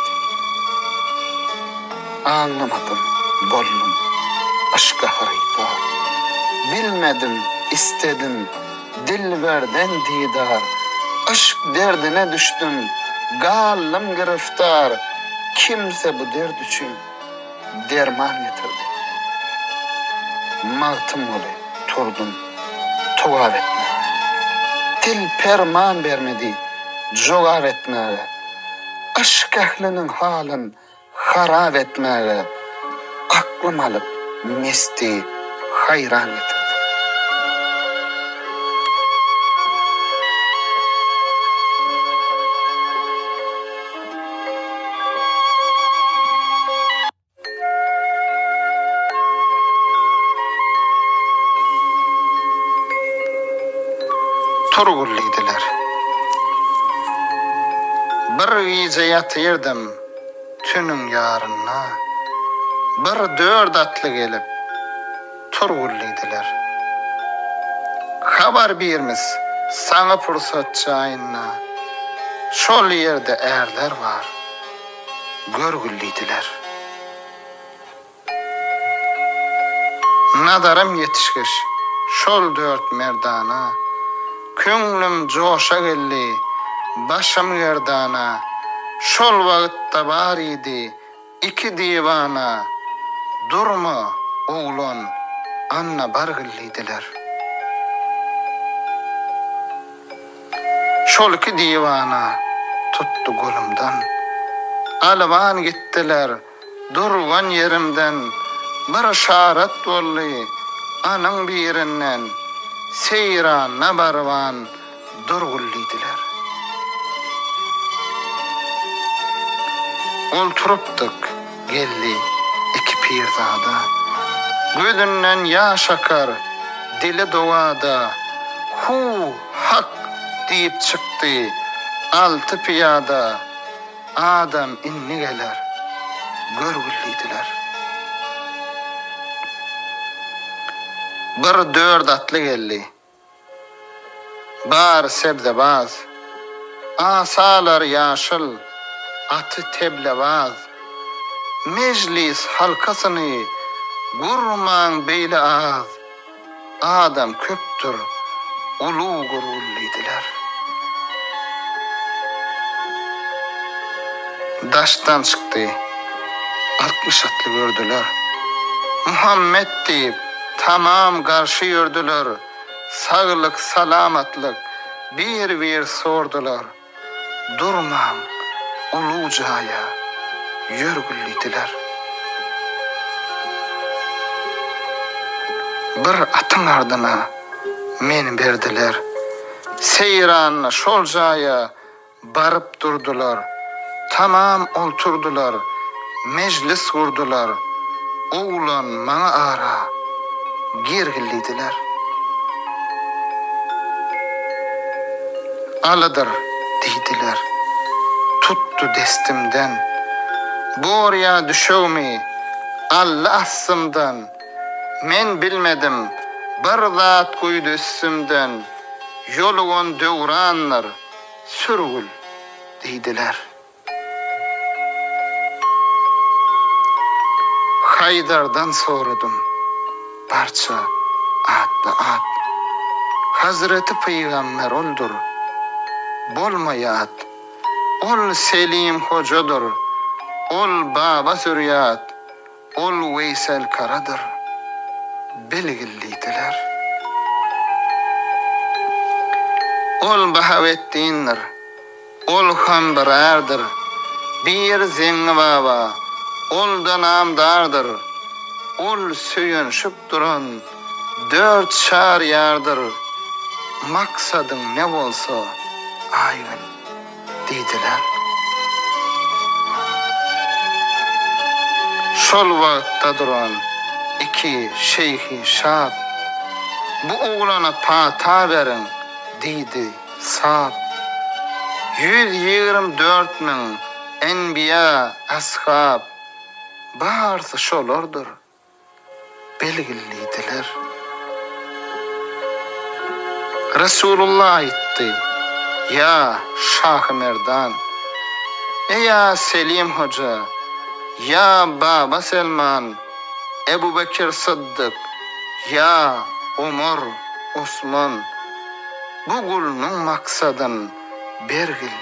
Anlamadım, bollum, aşka harita. Bilmedim, istedim, dilberden didar. Aşk derdine düştüm, gallım giriftar. Kimse bu derd için derman getirdi. Mağtım olu, turdum, tuğav etme. Dil perman vermedi, jogav etmeye. Aşk ehlinin halin harap etmeye. Aklım alıp mesti hayran getirdi. Turgulliydiler. Bir iyice yatırdım tünün yarına. Bir dört atlı gelip turgulliydiler. Habar birimiz sana fırsat çayına. Şol yerde erler var. Görgülliydiler. Nadarım yetişkiş şol dört merdana. Könglim coşa geldi, başım yerdana. Şol vakitte var idi, iki divana. Durma oğlan, anna bargılliydiler. Şol iki divana tuttu golümden. Alvan gittiler, durgan yerimden. Bir şarat dolly, anın birinden. Seyran nabarvan durgulliydiler. Olturupdyk geldi iki pirzada. Gödünden yaş akar, dili dovada. Hu hak deyip çıktı altı piyada. Adam inni geler, görgülliydiler. Bir dört atlı geldi. Bar sebzebaz. Asalar yaşıl. Atı teblebaz. Meclis halkasını gurman beyle ağız. Adam köptür. Ulu gurulliydiler. Daştan çıktı. 60 atlı gördüler. Muhammed deyip tamam karşı yördüler. Sağlık, salamatlık bir sordular. Durmam ulucaya yörgülliydiler. Bir atın ardına men berdiler. Seyran şolcaya barıp durdular. Tamam olturdular. Meclis kurdular. Oğlan mana ara. girgilliydiler. Alıdır deydiler. Tuttu destimden. Borya düşövmi Allah asımdan. Men bilmedim bir zat koydu üstümden. Yoluğun döwranlar sürgül deydiler. Haydardan soradım barça atlı at. Hazreti Peygamber oldur. Bolmayat. Ol Selim hocadır. Ol Baba Zürriyat. Ol Veysel Karadır. Bilgilliydiler. Ol Bahavettindir. Ol Hambarardır. Bir Zengi Baba. Ol da namdardır. Ol söyünşüp duran 4 şariyardır. Maksadın ne bolsa aygın deydiler. Şol vaqtda duran 2 şeyhi şap bu oğlana pata verin deydi sap. 124 min enbiya ashab barsı şolardır belgilliydiler. Resulullah aytti: ya Şah-ı Merdan, ya Selim Hoca, ya Baba Selman, Ebu Bekir Sıddık, ya Umar, Osman, bu gulunun maksadın bergil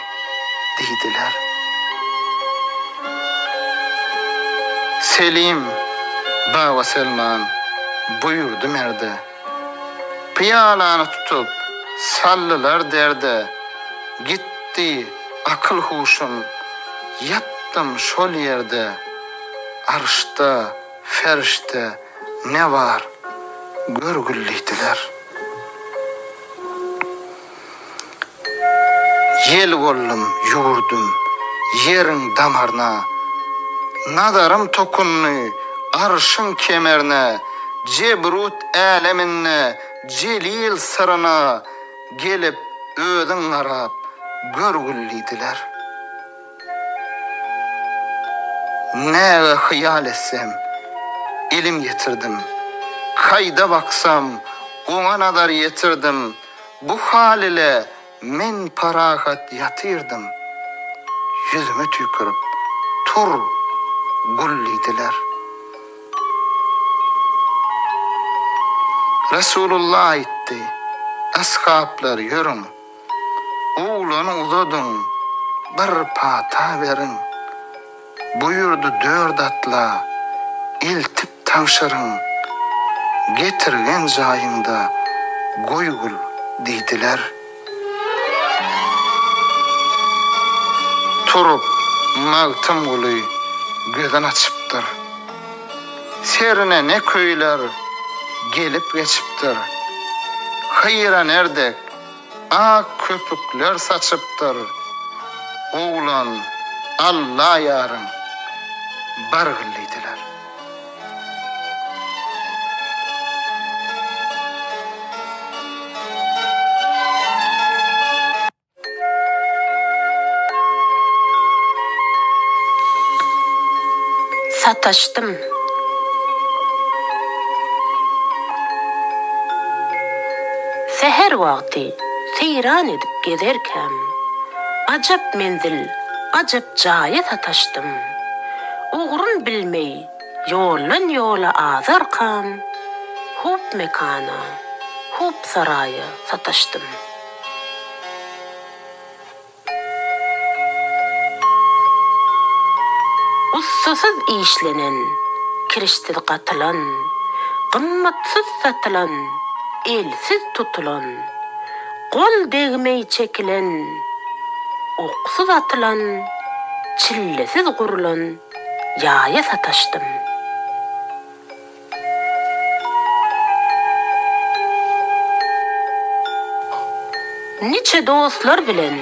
deydiler. Selim, Baba Selman buyurdu merde. Piyalanı tutup sallılar derde. Gitti akıl huşum, yattım şol yerde. Arşta, ferişte ne var görgülliydiler. Yel gollum yurdum yerin damarına. Nadarım tokunnu arşın kemerine. Cebrut aleminne celil sırına gelip ödün arap görgülliydiler. Ne hayal etsem ilim yetirdim. Kayda baksam ona nadar yetirdim. Bu hal ile men parahat yatırdım. Yüzüme tükürüp tur gulliydiler. Resulullah aytti: ashablar yürün, oğlanı uzadın, bir pata verin. Buyurdu 4 atla, iltip tavşarın, getirgen jayında goygul deydiler. Turup mağtım guluy gözün açıptır. Serine ne köyler gelip geçiptir. Hayran erdek ak köpükler saçıptır. Oğlan Allah yarın bargıllıydılar. Sataştım. Seher vakti seyran edip gezerken acap menzil, acap jaya sataştım. Uğrun bilmey yolun yola azarkam, hup mekana, hup saraya sataştım. Ussuzsuz işlenen, kirişsiz katılan, kımmatsız satılan, elsiz tutulan, kol değmey çekilen, oksuz atılan, çillesiz kurulan yaya sataştım. Niçe dostlar bilen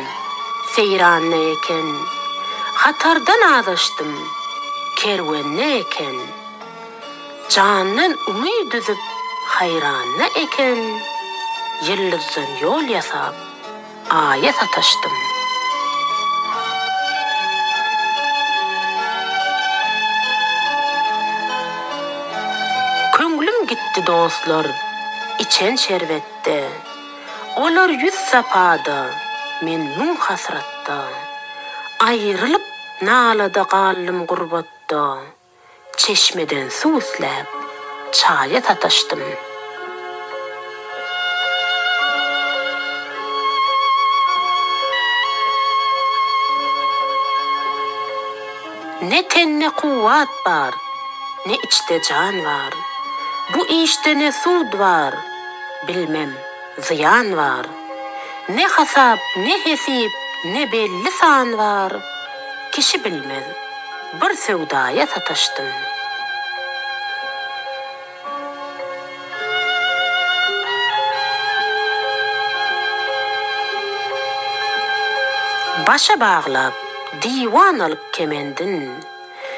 seyran ne eken, hatardan adaştım kerven ne eken, canın umid düzüp hayranna eken, yıldızdan yol yasap, aya sataştım. Köngülüm gitti dostlar, içen şerbette. Olar yüz sapada, men nun hasratta. Ayrılıp nalada gallym gurbatta. Çeşmeden su üslep, çaya sataştım. Ne tenne kuvvat var, ne içte can var. Bu işte ne sud var, bilmem ziyan var. Ne hasap, ne hesip, ne belli san var. Kişi bilmez, bir sevdaya sataştım. Başa bağlap, divanalık kemendin.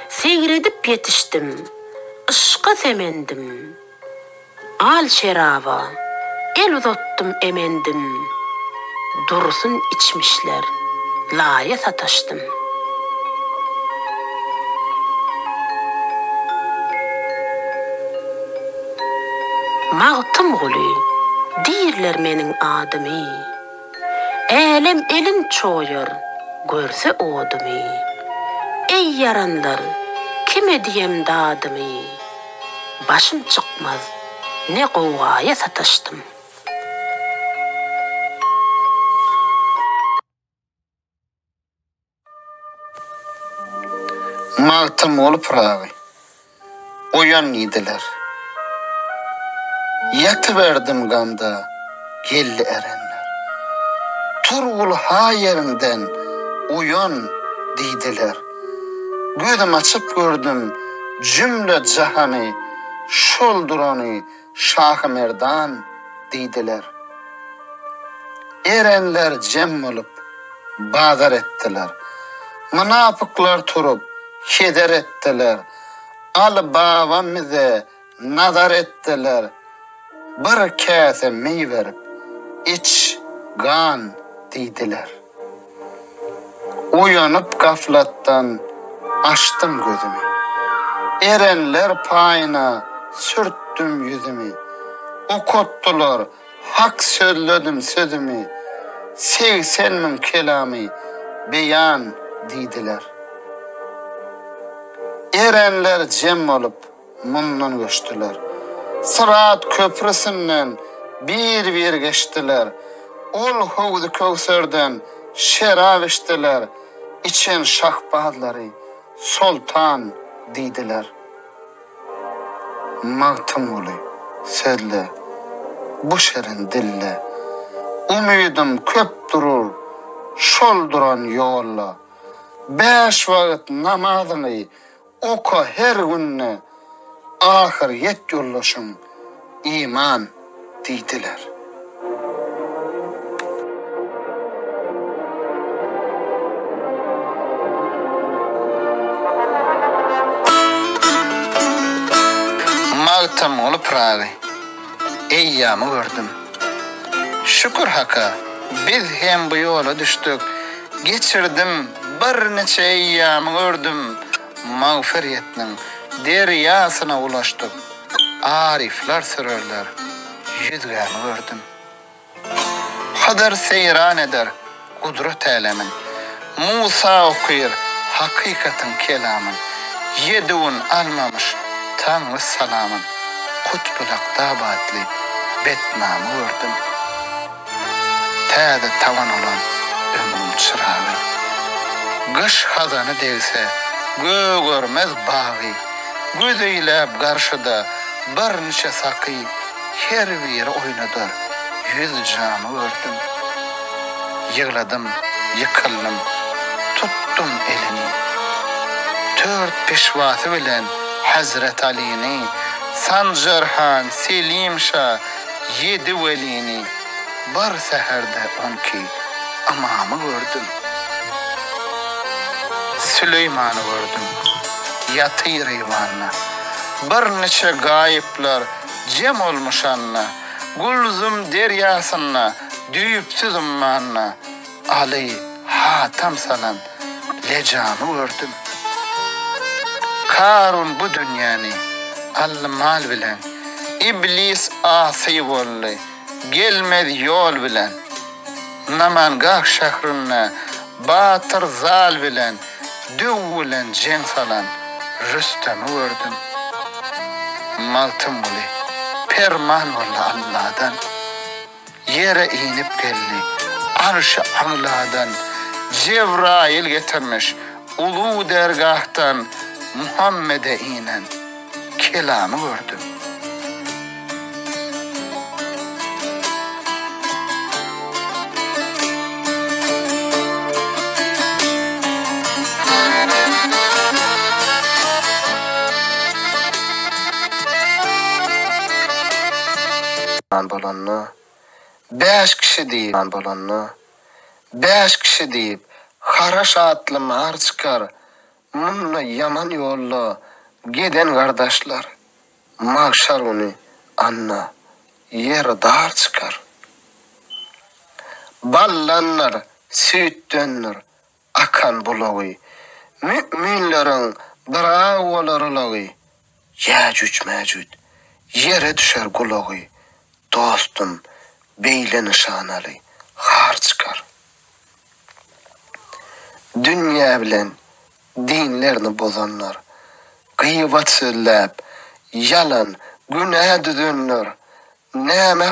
Seyredip yetiştim, ışka semendim. Al şerava, el uzattum emendim. Dursun içmişler, laya sataştım. Mağtım gülü, dirler menin adımy. Elem elin çoyur, görse odumy. Ey yaranlar, kime diyem dadımy. Başım çıkmaz, ne qowgaya sataştım. Mağtım olup rağı. Uyan idiler. Yatıverdim gamda, gelli erenler. Turgul ha yerinden uyan didiler. Gözüm açıp gördüm cümle cahanı, şol duranı Şah-ı Merdan didiler. Erenler cem olup bazar ettiler. Münafıklar turup heder ettiler. Al babamıza nazar ettiler. Bir kase mey verip iç gan didiler. Uyanıp gaflattan açtım gözümü. Erenler payına sürttüm yüzümü. Okuttular, hak söyledim sözümü. 80 bin kelamı beyan didiler. Erenler cem olup mundan göçtüler. Sırat köprüsünden bir geçtiler. Ol hovdu Kevser'den şerab içtiler. İçen şahbazları sultan didiler. Mağtım olu sözle, bu şerin dille. Umidum köp durur, şol duran yolla. 5 vakit namazını oku her günne. Ahir yet yollaşın iman didiler. Mağtım olup rağı. Eyyamı gördüm. Şükür haka, biz hem bu yola düştük. Geçirdim bir neçe eyyamı gördüm. Mağfiretinin deryasına ulaştık. Arifler sürerler, yüzgâmı gördüm. Kadar seyran eder kudret elemin. Musa okuyur hakikatin kelamın. Yedun almamış Tanrı salamın. Kutbulak dabatlı betnamı gördüm. Täze tavan olan ömrüm çırağı. Kış hazanı devse gö görmez bağı. Gözeylep karşıda bir neçe sakı her bir oynadır. Yüz camı gördüm. Yığladım, yıkıldım, tuttum elini. 4 peşvası bilen Hazret Ali'ni, Sancarhan, Selim Şah, 7 velini. Bir seherde 12 amamı gördüm. Süleyman'ı gördüm. Yatır eyvanına. Bir neçe gayipler cem olmuşanna, gulzum deryasınna, düyüpsüz ummanna, Ali hatam salan lecanı ördüm. Karun bu dünyani al-mal bilen, iblis asi bolly, gelmedi yol bilen. Namangah şahrına batır zal bilen, düv bilen cem salan Rüstem'i ördüm. Maltım uli, perman ola Allah'dan, yere inip geldi, arş-ı amladan, Cebrail getirmiş, ulu dergahtan, Muhammed'e inen, kelamı ördüm. Bolanını, 5 kişi deyip bolanını, 5 kişi deyip haraş atlı mar çıkar, munna yaman yollu geden kardeşler, mahşar onu anna yer dar çıkar. Ballanlar süt dönür akan bulağı, müminlerin bravolarlağı, Yecüc Mecüc yere düşer kulağı. Dostum beyle nişanalı har çıkar. Dünya bilen dinlerini bozanlar, gıybat söylep, yalan, günah düdünler, neme